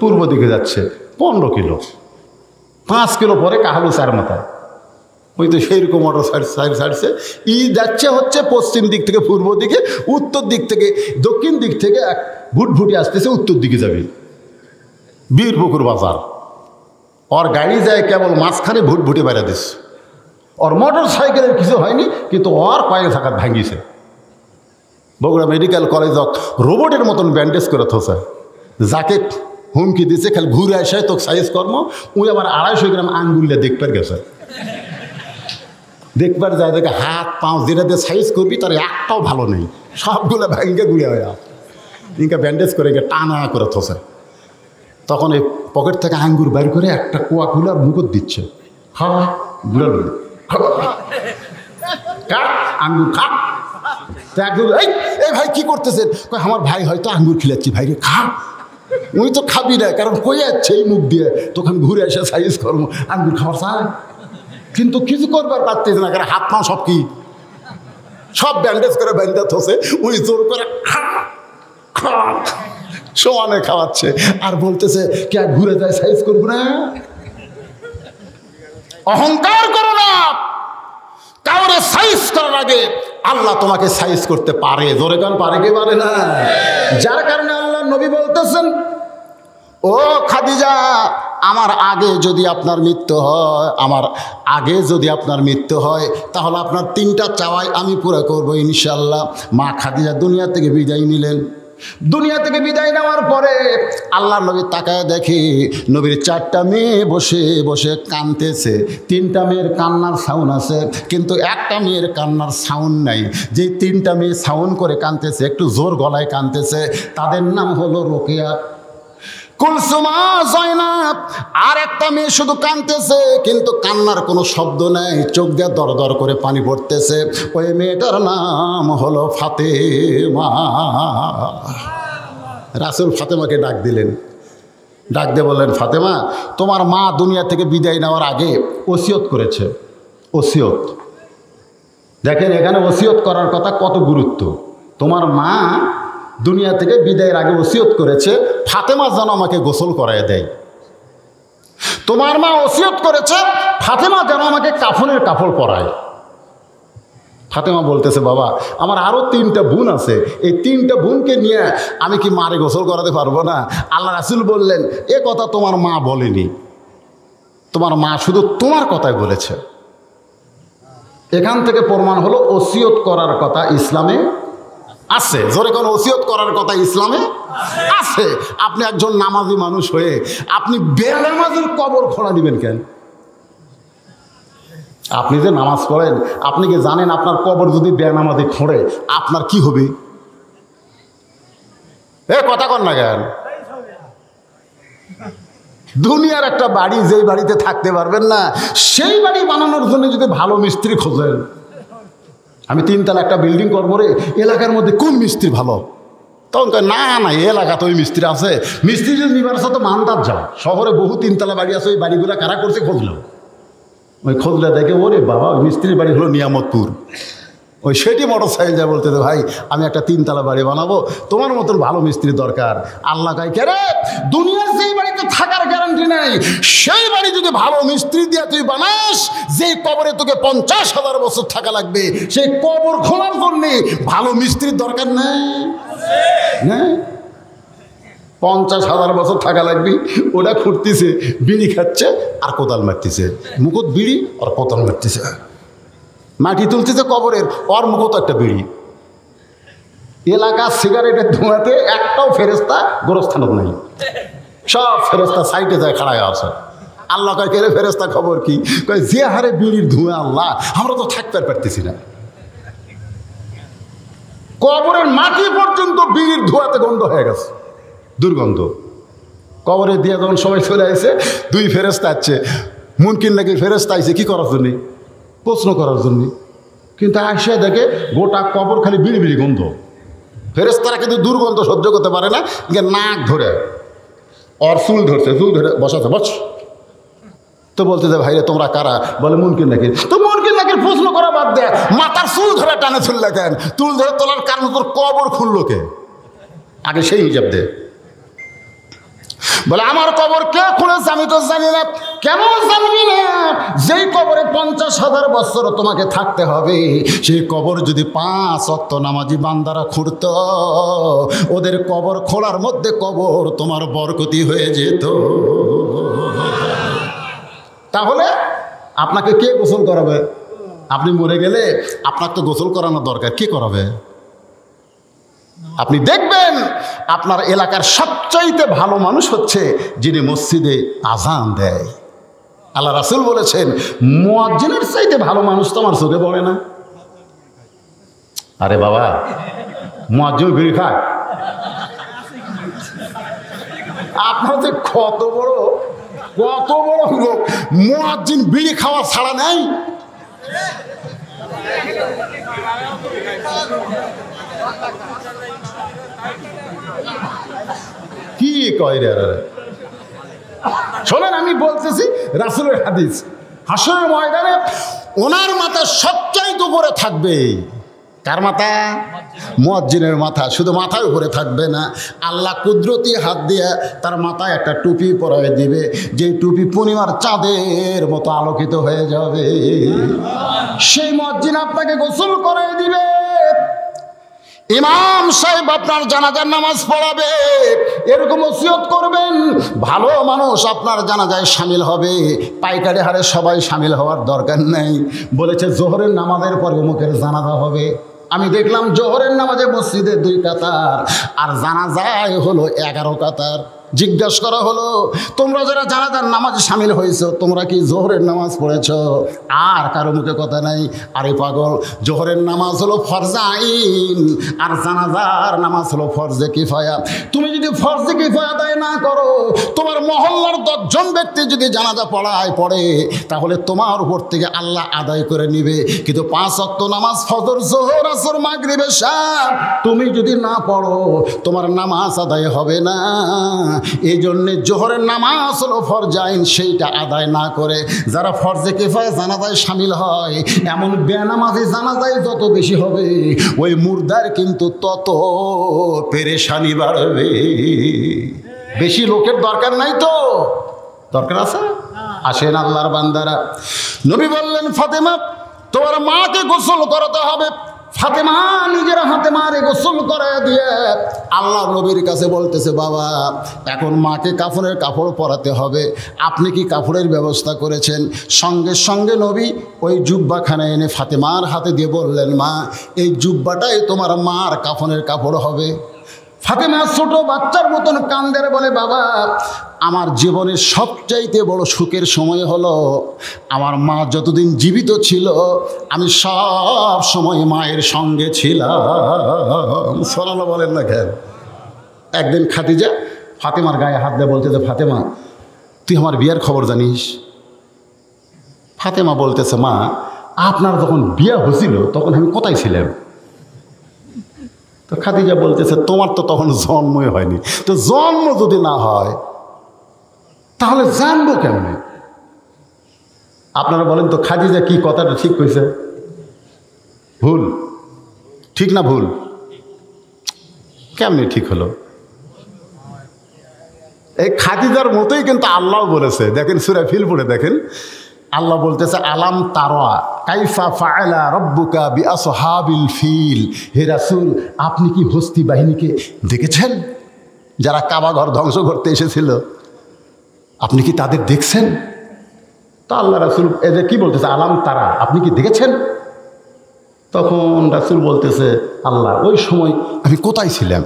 পূর্ব দিকে যাচ্ছে 15 কিলো। 5 কিলো পরে কাহালু চার মাথায়, ওই তো সেইরকম মোটর ছাড়ছে। ই যাচ্ছে হচ্ছে পশ্চিম দিক থেকে পূর্ব দিকে, উত্তর দিক থেকে দক্ষিণ দিক থেকে এক ভুটভুটি আসতেছে, উত্তর দিকে যাবে বীরপুকুর বাজার। ওর গাড়ি যায় কেবল মাঝখানে ভুটভুটি বেড়া দিচ্ছে। ওর মোটর সাইকেলের কিছু হয়নি, কিন্তু ওর কয়েক জায়গায় ভাঙিছে। বগুড়া মেডিকেল কলেজ রোবটের মতন ব্যান্ডেজ করে থোছে, যাকে হুমকি দিচ্ছে খালি ঘুরে আসে তো সাইজ কর্ম। ওই আবার 250 গ্রাম আঙ্গুলটা দেখবার গেছে, দেখবার যায় দেখে হাত পাও যেটা দিয়ে সাইজ করবি তার একটাও ভালো নেই, সবগুলো ভাঙিয়ে ঘুরে হয়, ইনকা ব্যান্ডেজ করে টানা করে থোছে। তখন এই পকেট থেকে আঙ্গুর বাইর করে একটা কুয়া খুলে আর মুখত দিচ্ছে, খা ঘুরে আঙ্গুর খা। এই ভাই কি করতেছেন? আমার ভাই হয়তো আঙ্গুর খিলাচ্ছি। ভাই রে খা, উনি তো খাবি না, কারণ কই যাচ্ছে এই মুখ দিয়ে, তখন ঘুরে এসে সাইজ করবো আঙ্গুর খাওয়ার চায়, কিন্তু কিছু করবার পারতেছে না, কারণ হাত পা সব কি সব ব্যান্ডেজ করে ব্যান্ডেজ হচ্ছে। উনি জোর করে খা খা সমানে খাওয়াচ্ছে আর বলতেছে কে ঘুরে যায় সাইজ করবো না। অহংকার করো না, কাউরে সাইজ করার আগে আল্লাহ তোমাকে সাইজ করতে পারে। জোরে কান পারে কে পারে না? যার কারণে আল্লাহ নবী বলতেছেন, ও খাদিজা, আমার আগে যদি আপনার মৃত্যু হয়, আমার আগে যদি আপনার মৃত্যু হয়, তাহলে আপনার 3টা চাওয়াই আমি পুরো করবো ইনশাল্লাহ। মা খাদিজা দুনিয়া থেকে বিদায় নিলেন। দুনিয়া থেকে বিদায় নেওয়ার পরে আল্লাহ নবী তাকায় দেখে নবীর 4টা মেয়ে বসে বসে কাঁদতেছে। 3টা মেয়ের কান্নার সাউন্ড আছে, কিন্তু একটা মেয়ের কান্নার সাউন্ড নাই। যে 3টা মেয়ে সাউন্ড করে কাঁদতেছে, একটু জোর গলায় কাঁদতেছে, তাদের নাম হলো রোকেয়া, কুলসুমা, জয়নাব। আর একটা মেয়ে শুধু কাঁদতেছে, কিন্তু কান্নার কোনো শব্দ নেই, চোখ দিয়ে দর দর করে পানি পড়তেছে। ওই মেয়েটার নাম হলো ফাতেমা। রাসূল ফাতেমাকে ডাক দিলেন, ডাক দিয়ে বললেন, ফাতেমা, তোমার মা দুনিয়া থেকে বিদায় নেওয়ার আগে ওসিয়ত করেছে। ওসিয়ত দেখেন, এখানে ওসিয়ত করার কথা কত গুরুত্ব। তোমার মা দুনিয়া থেকে বিদায়ের আগে ওসিয়ত করেছে ফাতেমা যেন আমাকে গোসল করায় দেয়। তোমার মা ওসিয়ত করেছে ফাতেমা যেন আমাকে কাফনের কাপড় পরায়। ফাতেমা বলতেছে, বাবা, আমার আরও 3টা বোন আছে, এই 3টা বোনকে নিয়ে আমি কি মারে গোসল করাতে পারবো না? আল্লাহ রাসূল বললেন, এ কথা তোমার মা বলেনি, তোমার মা শুধু তোমার কথাই বলেছে। এখান থেকে প্রমাণ হলো ওসিয়ত করার কথা ইসলামে আছে। জোরে কোন ওসিয়ত করার কথা ইসলামে আছে। আপনি একজন নামাজি মানুষ হয়ে আপনি বেনামাজির কবর খোঁড়া দিবেন কেন? আপনি যে নামাজ পড়েন, আপনি কি জানেন আপনার কবর যদি বেনামাজি খোঁড়ে আপনার কি হবে? এ কথা কন না কেন? দুনিয়ার একটা বাড়ি, যেই বাড়িতে থাকতে পারবেন না, সেই বাড়ি বানানোর জন্য যদি ভালো মিস্ত্রি খোঁজেন, আমি 3 তলা একটা বিল্ডিং করবো রে, এলাকার মধ্যে কোন মিস্ত্রি ভালো? তখন না না, এই এলাকা তো ওই মিস্ত্রি আছে। মিস্ত্রি যদি নিবার তো মানদার যাও, শহরে বহু 3 তলা বাড়ি আছে, ওই বাড়িগুলো কারা করছে খুঁজলো, ওই খুঁজলে দেখে ওরে বাবা ওই মিস্ত্রির বাড়ি হলো নিয়ামতপুর। ওই সেটি মোটর সাইকেল যা বলতে ভাই আমি একটা 3 তলা বাড়ি বানাবো, তোমার মতন ভালো মিস্ত্রি দরকার। আল্লাহ কয় কে রে, দুনিয়ার যেই বাড়িতে থাকার গ্যারান্টি নেই, সেই বাড়ি যদি ভালো মিস্ত্রি দিয়ে তুই বানাস, যেই কবরে তোকে 50,000 বছর থাকা লাগবে, সেই কবর খোলার জন্যে ভালো মিস্ত্রির দরকার নেই। 50,000 বছর থাকা লাগবে, ওটা খুঁড়তেছে, বিড়ি খাচ্ছে আর কোদাল মারতেছে, মুকুট বিড়ি আর কোদাল মারতেছে, মাটি তুলতেছে কবরের, ওর মুখও তো একটা বিড়ি। এলাকার সিগারেটের ধোঁয়াতে একটাও ফেরেস্তা গোরস্থানত নাই, সব ফেরেস্তা সাইডে যায় খাড়ায় আছে। আল্লাহ কয় কে রে ফেরেস্তা খবর কি? কয় যে হারে বিড়ির ধোঁয়া, আল্লাহ আমরা তো থাকতে পারতেছি না, কবরের মাটি পর্যন্ত বিড়ির ধোঁয়াতে গন্ধ হয়ে গেছে, দুর্গন্ধ। কবরে দিয়ে যখন সবাই চলে আসে, 2 ফেরেস্তা আসছে, মুনকিন নাকি ফেরেস্তা আইছে কি করার জন্যে? প্রশ্ন করার জন্যে। কিন্তু আসে দেখে গোটা কবর খালি বিড়ি বিড়ি গন্ধ। ফেরেস্তারা কিন্তু দুর্গন্ধ সহ্য করতে পারে না, নাক ধরে ওর চুল ধরছে, চুল ধরে বসাতে বস। তো বলতে যে ভাইরে তোমরা কারা? বলে মুনকিন নাকির। তো মুনকিন নাকির প্রশ্ন করা বাদ দেয়, মাথার চুল ধরে টানে চুললে কেন? চুল ধরে তোলার কারণ তোর কবর খুললো কে? আগে সেই হিসাব দে। বলে আমার কবর কে খুলেছে আমি তো জানি না। কেমন জানবি না? যেই কবরে 50,000 বছর তোমাকে থাকতে হবে, সেই কবর যদি 5 ওয়াক্ত নামাজি বান্দারা খুঁড়ত, ওদের কবর খোলার মধ্যে কবর তোমার বরকতি হয়ে যেত। তাহলে আপনাকে কে গোসল করাবে? আপনি মরে গেলে আপনার তো গোসল করানো দরকার, কে করাবে? আপনি দেখবেন আপনার এলাকার সবচাইতে ভালো মানুষ হচ্ছে যিনি মসজিদে আজান দেয়। আল্লাহ রাসূল বলেছেন মুয়াজ্জিনের চাইতে ভালো মানুষ তো আমার চোখে পড়ে না। আরে বাবা, মুয়াজ্জিন বিড়ি খায়, আপনার যে কত বড় লোক, মুয়াজ্জিন বিড়ি খাওয়া ছাড়া নাই। কি কয় রে? শোনেন, আমি বলতেছি রাসূলের হাদিস, হাসরের ময়দানে ওনার মাথা সবচাইতে উপরে থাকবে। কার মাথা? মুয়াজ্জিনের মাথা। শুধু মাথার উপরে থাকবে না, আল্লাহ কুদরতি হাত দিয়ে তার মাথায় একটা টুপি পরায় দিবে, যে টুপি পূর্ণিমার চাঁদের মতো আলোকিত হয়ে যাবে। সেই মুয়াজ্জিন আপনাকে গোসল করায় দিবে। ইমাম সাহেব আপনার জানাজার নামাজ পড়াবে, এরকম ওসিয়ত করবেন। ভালো মানুষ আপনার জানাজায় শামিল হবে, পাইকারি হারে সবাই শামিল হওয়ার দরকার নেই। বলেছে জোহরের নামাজের পরে অমুকের জানাজা হবে। আমি দেখলাম জোহরের নামাজে মসজিদে 2 কাতার আর জানাজায় হলো 11 কাতার। জিজ্ঞাসা করা হলো, তোমরা যারা জানাজার নামাজে শামিল হয়েছো, তোমরা কি জোহরের নামাজ পড়েছ? আর কারো মুখে কথা নাই। আরে পাগল, জোহরের নামাজ হলো ফরজে আইন আর জানাজার নামাজ হলো ফরজে কিফায়া। তুমি যদি ফরজে কিফায়া আদায় না করো, তোমার মহল্লার 10 জন ব্যক্তি যদি জানাজা পড়ে, তাহলে তোমার উপর থেকে আল্লাহ আদায় করে নিবে। কিন্তু 5 ওয়াক্ত নামাজ ফজর, যোহর, আসর, মাগরিব, এশা তুমি যদি না পড়ো, তোমার নামাজ আদায় হবে না। এই জন্যে জোহরের নামাজ হলো ফরজে আইন, সেইটা আদায় না করে যারা ফরজে কিফায়া জানাজায় শামিল হয়, এমন বেনামাজি জানাজায় যত বেশি হবে, ওই মুর্দার কিন্তু তত পেরেশানি বাড়বে। বেশি লোকের দরকার নাই তো, দরকার আছে। আসেন আল্লাহর বান্দারা, নবী বললেন ফাতেমা তোমার মাকে গোসল করাতে হবে। ফাতেমা নিজের হাতে মারে গোসল করে দিয়ে আল্লাহ নবীর কাছে বলতেছে, বাবা এখন মাকে কাফনের কাপড় পরাতে হবে, আপনি কি কাপড়ের ব্যবস্থা করেছেন? সঙ্গে সঙ্গে নবী ওই জুব্বাখানা এনে ফাতেমার হাতে দিয়ে বললেন, মা এই জুব্বাটাই তোমার মার কাফনের কাপড় হবে। ফাতেমা ছোট বাচ্চার মতন কান্দের, বলে বাবা আমার জীবনের সবচাইতে বড় সুখের সময় হলো আমার মা যতদিন জীবিত ছিল আমি সব সময় মায়ের সঙ্গে ছিলাম। সুবহানাল্লাহ বলেন না কেন? একদিন খাদিজা ফাতেমার গায়ে হাত দিয়ে বলতেছে, ফাতেমা তুই আমার বিয়ের খবর জানিস? ফাতেমা বলতেছে, মা আপনার যখন বিয়ে হয়েছিল তখন আমি কোথায় ছিলাম? তো খাদিজা বলতেছে, তোমার তো তখন জন্মই হয়নি। তো জন্ম যদি না হয় তাহলে জানবো কেমনে? আপনারা বলেন তো খাদিজা কি কথাটা ঠিক কইছে? ভুল? ঠিক না ভুল? কেমনে ঠিক হলো? এই খাদিজার মতোই কিন্তু আল্লাহ বলেছে, দেখেন সূরা ফিল পড়ে দেখেন, আল্লাহ বলতেছে আলাম তারা কাইফা ফাআলা রাব্বুকা বিআসহাবিল ফিল। হে রাসূল আপনি কি হস্তি বাহিনীকে দেখেছেন যারা কাবা ঘর ধ্বংস করতে এসেছিল? আপনি কি তাদের দেখছেন? তো আল্লাহ রাসূল এদের কি বলতেছে, আলাম তারা আপনি কি দেখেছেন? তখন রাসূল বলতেছে, আল্লাহ ওই সময় আমি কোথায় ছিলাম?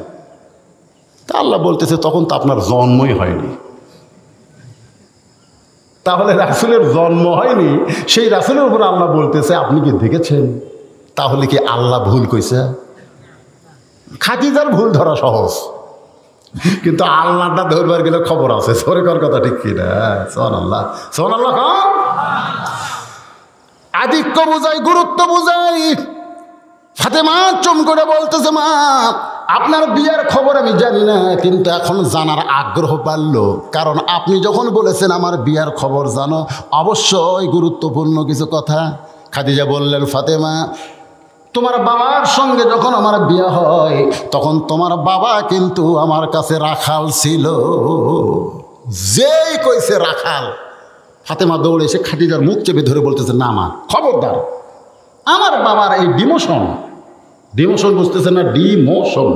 তা আল্লাহ বলতেছে, তখন তো আপনার জন্মই হয়নি। তাহলে রাসূলের জন্ম হয়নি, সেই রাসূলের উপর আল্লাহ বলতেছে আপনি কি দেখেছেন? তাহলে কি আল্লাহ ভুল কইছে? খাদিজার ভুল ধরা সহজ, কিন্তু আল্লাহটা ধরবার গেলে খবর আছে। সরকার কথা ঠিক কিনা? সুবহানাল্লাহ সুবহানাল্লাহ। আধিক্য বুঝাই, গুরুত্ব বুঝাই। ফাতেমা চুম করে বলতেছে, মা আপনার বিয়ের খবর আমি জানি না, কিন্তু এখন জানার আগ্রহ বাড়ল, কারণ আপনি যখন বলেছেন আমার বিয়ের খবর জানো, অবশ্যই গুরুত্বপূর্ণ কিছু কথা। খাদিজা বললেন, ফাতেমা তোমার বাবার সঙ্গে যখন আমার বিয়ে হয় তখন তোমার বাবা কিন্তু আমার কাছে রাখাল ছিল। যেই কইছে রাখাল, ফাতেমা দৌড়ে এসে খাদিজার মুখ চেপে ধরে বলতেছে, না মা খবরদার, আমার বাবার এই ডিমোশন, ডিমোশন বুঝতেছেন না, ডিমোশন,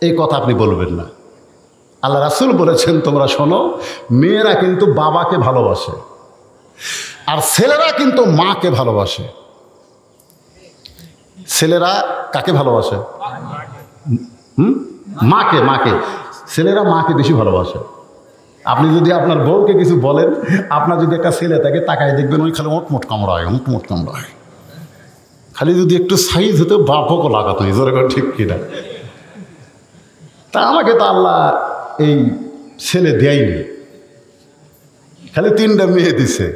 এই কথা আপনি বলবেন না। আল্লাহ রাসূল বলেছেন তোমরা শোনো, মেয়েরা কিন্তু বাবাকে ভালোবাসে আর ছেলেরা কিন্তু মাকে ভালোবাসে। ছেলেরা কাকে ভালোবাসে? মাকে। মাকে। ছেলেরা মাকে বেশি ভালোবাসে। আপনি যদি আপনার বউকে কিছু বলেন, আপনার যদি একটা ছেলে থাকে তাকায় দেখবেন ওই খালি মোটমোট কামড়ায়, মোটমোট কামড়ায়। খালি যদি একটু সাইজ হতে বাপকে লাগাতো, জোরে করে ঠিক কিনা? তা আমাকে তো আল্লাহ এই ছেলে দেয়নি, খালি 3টা মেয়ে দিছে।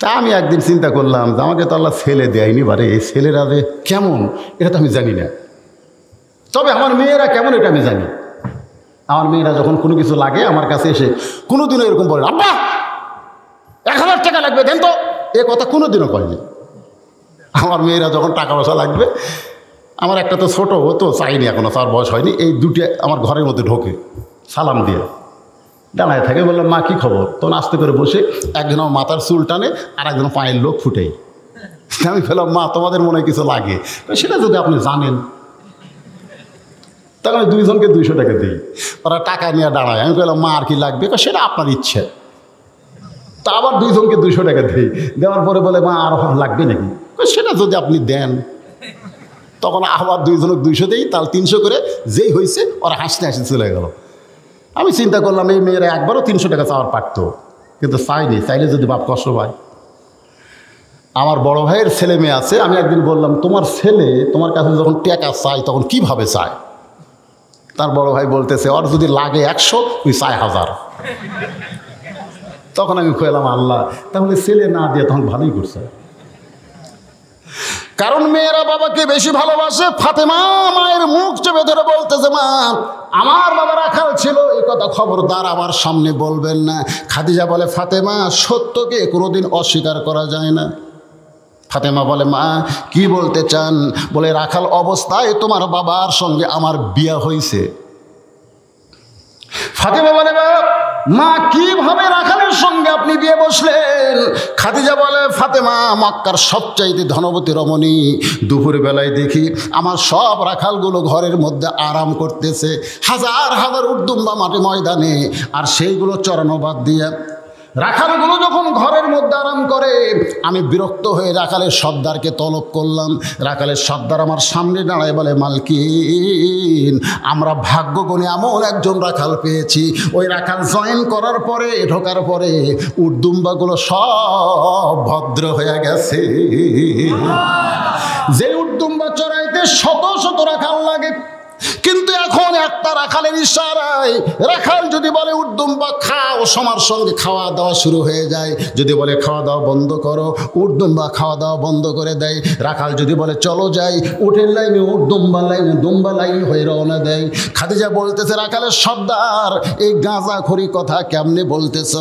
তা আমি একদিন চিন্তা করলাম যে আমাকে তো আল্লাহ ছেলে দেয়নি, বারে এই ছেলেরা যে কেমন এটা তো আমি জানি না, তবে আমার মেয়েরা কেমন এটা আমি জানি। আমার মেয়েরা যখন কোনো কিছু লাগে আমার কাছে এসে কোনোদিনও এরকম বলে, আব্বা 1000 টাকা লাগবে দেন তো, এ কথা কোনোদিনও কয়নি। আমার মেয়েরা যখন টাকা পয়সা লাগবে, আমার একটা তো ছোটো, ও তো চাইনি এখনও, তার বয়স হয়নি, এই দুটি আমার ঘরের মধ্যে ঢোকে সালাম দিয়ে দাঁড়ায় থাকে। বললাম মা কী খবর? তখন আস্তে করে বসে একজন আমার মাথার চুল টানে আর একজন পায়ের লোক ফুটেই। আমি বললাম মা তোমাদের মনে হয় কিছু লাগে, সেটা যদি আপনি জানেন। তখন আমি 2 জনকে 200 টাকা দিই, ওরা টাকা নিয়ে দাঁড়ায়। আমি বললাম মা আর কি লাগবে? সেটা আপনার ইচ্ছে। তা আবার 2 জনকে 200 টাকা দিই, দেওয়ার পরে বলে মা আর লাগবে নাকি? সেটা যদি আপনি দেন। তখন আবার 2 জনকে 200 দিই, তাহলে 300 করে, যেই হয়েছে ওরা হাসতে হাসতে চলে গেল। আমি চিন্তা করলাম এই মেয়েরা একবারও 300 টাকা চাওয়ার পারতো, কিন্তু চাইনি, চাইলে যদি বাপ কষ্ট পায়। আমার বড় ভাইয়ের ছেলে মেয়ে আছে, আমি একদিন বললাম তোমার ছেলে তোমার কাছে যখন টাকা চায় তখন কিভাবে চায়? তার বড় ভাই বলতেছে ওর যদি লাগে 100 তুই চায় 1000। তখন আমি কইলাম আল্লাহ তাহলে ছেলে না দিয়ে তখন ভালোই করছে, কারণ মেয়েরা বাবাকে বেশি ভালোবাসে। ফাতেমা মায়ের মুখ চেপে ধরে বলতেছে, মা আমার বাবা রাখাল ছিল, এই কথা খবরদার আমার সামনে বলবেন না। খাদিজা বলে, ফাতেমা সত্যকে কোনোদিন অস্বীকার করা যায় না। ফাতেমা বলে, মা কি বলতে চান? বলে রাখাল অবস্থায় তোমার বাবার সঙ্গে আমার বিয়ে হয়েছে। ফাতেমা বলে, মা কিভাবে রাখালের সঙ্গে আপনি বিয়ে বসলেন? খাদিজা বলে, ফাতেমা মক্কার সবচাইতে ধনবতী রমণী, দুপুর বেলায় দেখি আমার সব রাখালগুলো ঘরের মধ্যে আরাম করতেছে, হাজার হাজার উর্দুম্বা মাঠে ময়দানে, আর সেইগুলো চড়ানো বাদ দিয়ে রাখালগুলো যখন ঘরের মধ্যে আরাম করে, আমি বিরক্ত হয়ে রাখালের সর্দারকে তলব করলাম। রাখালের সর্দার আমার সামনে দাঁড়ায় বলে, মালকিন, আমরা ভাগ্য গুণে এমন একজন রাখাল পেয়েছি। ওই রাখাল জয়েন করার পরে, ঢোকার পরে উটদুম্বাগুলো সব ভদ্র হয়ে গেছে। যে উটদুম্বা চড়াইতে শত শত রাখাল লাগে, কিন্তু এখন একটা রাখালের ইশারায় রাখাল যদি বলে উটদুম্বা খাও, সবার সঙ্গে খাওয়া দাওয়া শুরু হয়ে যায়। যদি বলে খাওয়া দাওয়া বন্ধ করো, উটদুম্বা খাওয়া দাওয়া বন্ধ করে দেয়। রাখাল যদি বলে চলো যাই, উটের লাইনে দুম্বা লাইন হয়ে রওনা দেয়। খাদিজা বলতেছে, রাখালের সর্দার, এই গাঁজাখড়ি কথা কেমনে বলতেছ?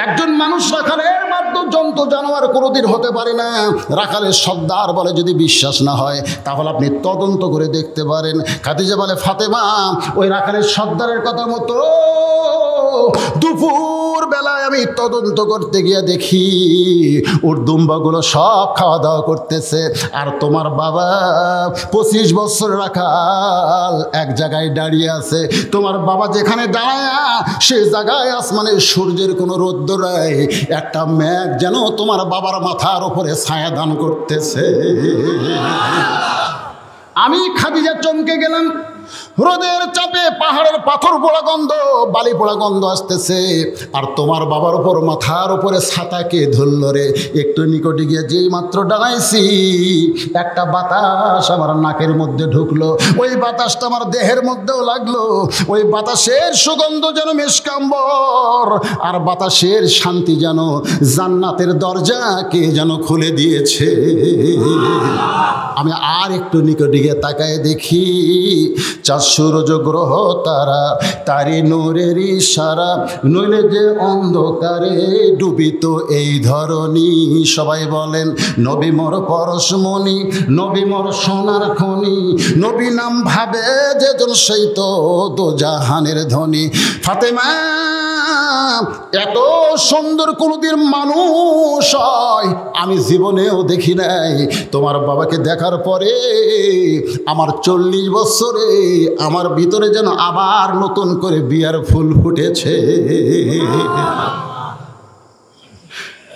একজন মানুষ রাখালের মাধ্যম জন্তু জানোয়ার কোনোদিন হতে পারে না। রাখালের সর্দার বলে, যদি বিশ্বাস না হয় তাহলে আপনি তদন্ত করে দেখতে পারেন। খাদিজা বলে, ফাতেমা, ওই রাখালের সর্দারের কথা মতো দুপুর বেলায় আমি তদন্ত করতে গিয়ে দেখি উটদুম্বাগুলো সব খাওয়া দাওয়া করতেছে। আর তোমার বাবা 25 বছর রাখাল এক জায়গায় দাঁড়িয়ে আছে। তোমার বাবা যেখানে দাঁড়ায় সেই জায়গায় আসমানের সূর্যের কোনো রৌদ্র নাই, একটা মেঘ যেন তোমার বাবার মাথার উপরে ছায়া দান করতেছে। আমি খাদিজা চমকে গেলাম। রোদের চাপে পাহাড়ের পাথর পোড়া গন্ধ, বালি পোড়া গন্ধ আসতেছে, আর তোমার বাবার উপর মাথার উপরে ছাতাকে ধরল রে। একটু নিকটে গিয়ে যেই মাত্র দাঁড়াইছি, একটা বাতাস আমার নাকের মধ্যে ঢুকলো। ওই বাতাসটা আমার দেহের মধ্যেও লাগলো। ওই বাতাসের সুগন্ধ যেন মেশকাম্বর, আর বাতাসের শান্তি যেন জান্নাতের দরজাকে যেন খুলে দিয়েছে। আমি আর একটু নিকটে গিয়ে তাকায় দেখি, সূর্য গ্রহ তারা তারি নূরের ইশারা, নইলে যে অন্ধকারে ডুবিত এই ধরনী। সবাই বলেন, নবী মোর পরশমণি, নবী মোর সোনার খনি, নবী নাম ভাবে যেজন সেই তো দোজাহানের ধনী। ফাতেমা, এত সুন্দর কোনদিন মানুষ হয় আমি জীবনেও দেখি নাই। তোমার বাবাকে দেখার পরে আমার 40 বছরে আমার ভিতরে যেন আবার নতুন করে বিয়ার ফুল ফুটেছে।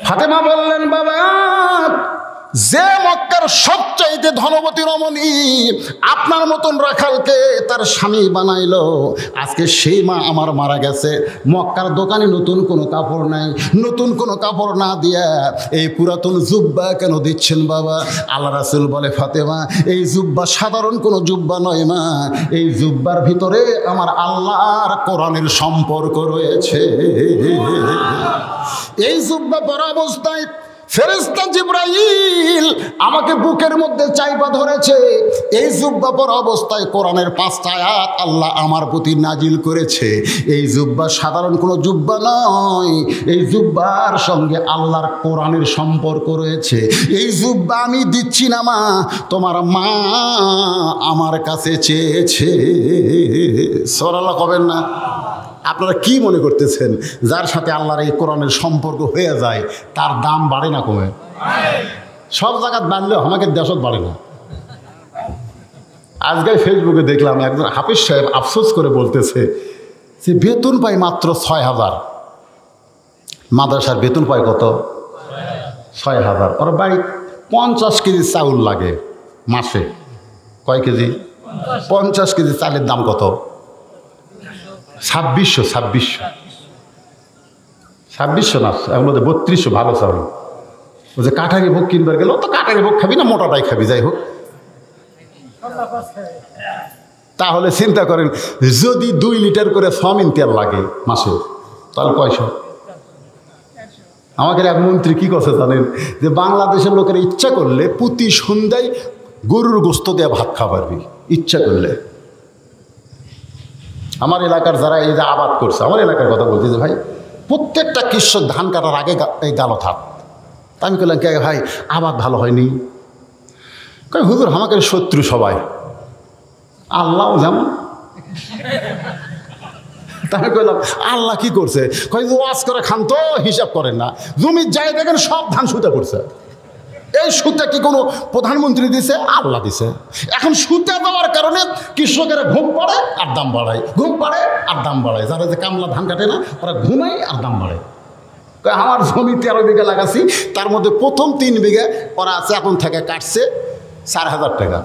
ফাতেমা বললেন, বাবা, যে মক্কার সবচাইতে ধনবতী রমণী আপনার মতন রাখালকে তার স্বামী বানাইলো, আজকে সেই মা আমার মারা গেছে। মক্কার দোকানে নতুন কোনো কাপড় নাই, নতুন কোনো কাপড় না দিয়া এই পুরাতন জুব্বা কেন দিচ্ছেন বাবা? আল্লাহ রাসূল বলে, ফাতেমা, এই জুব্বা সাধারণ কোনো জুব্বা নয় মা, এই জুব্বার ভিতরে আমার আল্লাহর কোরআনের সম্পর্ক রয়েছে। এই জুব্বা পরা অবস্থায় ফেরেশতা জিবরাইল আমাকে বুকের মধ্যে চাইপা ধরেছে। এই জুব্বা পরা অবস্থায় কোরআনের 5টা আয়াত আল্লাহ আমার প্রতি নাজিল করেছে। এই জুব্বা সাধারণ কোনো জুব্বা নয়, এই জুব্বার সঙ্গে আল্লাহর কোরআনের সম্পর্ক রয়েছে। এই জুব্বা আমি দিচ্ছি না মা, তোমার মা আমার কাছে চেয়েছে। সুবহানাল্লাহ কবেন না? আপনারা কি মনে করতেছেন, যার সাথে আল্লাহর এই কোরআনের সম্পর্ক হয়ে যায় তার দাম বাড়ে না কমে? সব জায়গায় বাড়লেও আমাকে দেশত বাড়ে না। আজকে ফেসবুকে দেখলাম একজন হাফিজ সাহেব আফসোস করে বলতেছে যে বেতন পায় মাত্র 6000। মাদ্রাসার বেতন পায় কত? 6000। ওর বাড়ি 50 কেজি চাউল লাগে মাসে। কয় কেজি? 50 কেজি চালের দাম কত? 2600 না, এর মধ্যে 3200 ভালো চাউল। ও যে কাঠারি ভোগ কিনবার গেল, তো কাঠারি ভোগ খাবি না মোটাটাই খাবি, যাই হোক। তাহলে চিন্তা করেন, যদি 2 লিটার করে সয়াবিন তেল লাগে মাসে, তাহলে কয়শো? আমাকে এক মন্ত্রী কি কথা জানেন, যে বাংলাদেশের লোকের ইচ্ছা করলে প্রতি সন্ধ্যায় গরুর গোস্ত দিয়ে ভাত খাওয়াবি, ইচ্ছা করলে। আমার এলাকার যারা এই যে আবাদ করছে, আমার এলাকার কথা বলছি, যে ভাই প্রত্যেকটা কৃষক ধান কাটার আগে এই গালো থাক। আমি বললাম, কে ভাই আবাদ ভালো হয়নি? কই হুজুর আমাকে শত্রু সবাই, আল্লাহ যেমন। তাই কইলাম, আল্লাহ কি করছে? কই ওয়াজ করে খান তো হিসাব করেন না, জমির যাই দেখেন সব ধান সুতা পড়ছে। এই সুতা কি কোনো প্রধানমন্ত্রী দিছে? আল্লাহ দিছে। এখন সুতা দেওয়ার কারণে কৃষকেরা ঘুম পাড়ে আর দাম বাড়ায়, ঘুম পাড়ে আর দাম বাড়ায়। যারা যে কামলা ধান কাটে না, ওরা ঘুমায় আর দাম বাড়ায়। আমার জমি 13 বিঘা লাগাছি, তার মধ্যে প্রথম 3 বিঘা ওরা আছে এখন থেকে কাটছে 4,000 টাকা।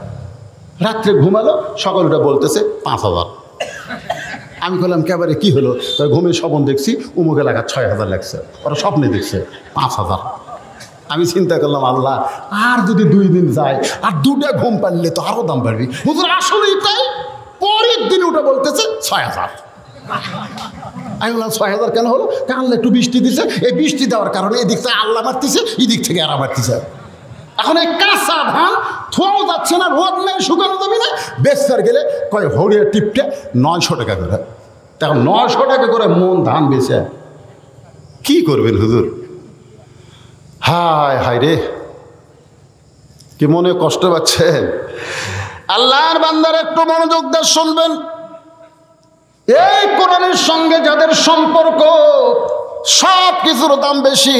রাত্রে ঘুমালো, সকালটা বলতেছে 5,000। আমি বললাম কেবারে কি হলো? ঘুমে স্বপ্ন দেখছি উমুক এলাকা 6,000 লাগছে, ওরা স্বপ্নে দেখছে 5,000। আমি চিন্তা করলাম আল্লাহ আর যদি 2 দিন যায় আর 2টা ঘুম পারলে তো আরও দাম বাড়বি। হুজুর আসলেই তাই, পরের দিন ওটা বলতেছে 6,000। আমি বললাম 6,000 কেন হলো? কারণ একটু বৃষ্টি দিছে, এই বৃষ্টি দেওয়ার কারণে এদিক থেকে আল্লাহ মারতেছে, এদিক থেকে আরা মারতেছে। এখন এই কাঁচা ধান থোয়াও যাচ্ছে না, রোদ নেই, শুকানো যাবে না। বেচার গেলে কয় হরিয়া টিপটা 900 টাকা করে। এখন 900 টাকা করে মন ধান বেচে কি করবেন হুজুর? হায় হায় রে, কি মনে কষ্ট পাচ্ছেন? আল্লাহর বান্দার একটু মনোযোগ দিয়ে শুনবেন। এই কোরআনের সঙ্গে যাদের সম্পর্ক সব কিছুর দাম বেশি।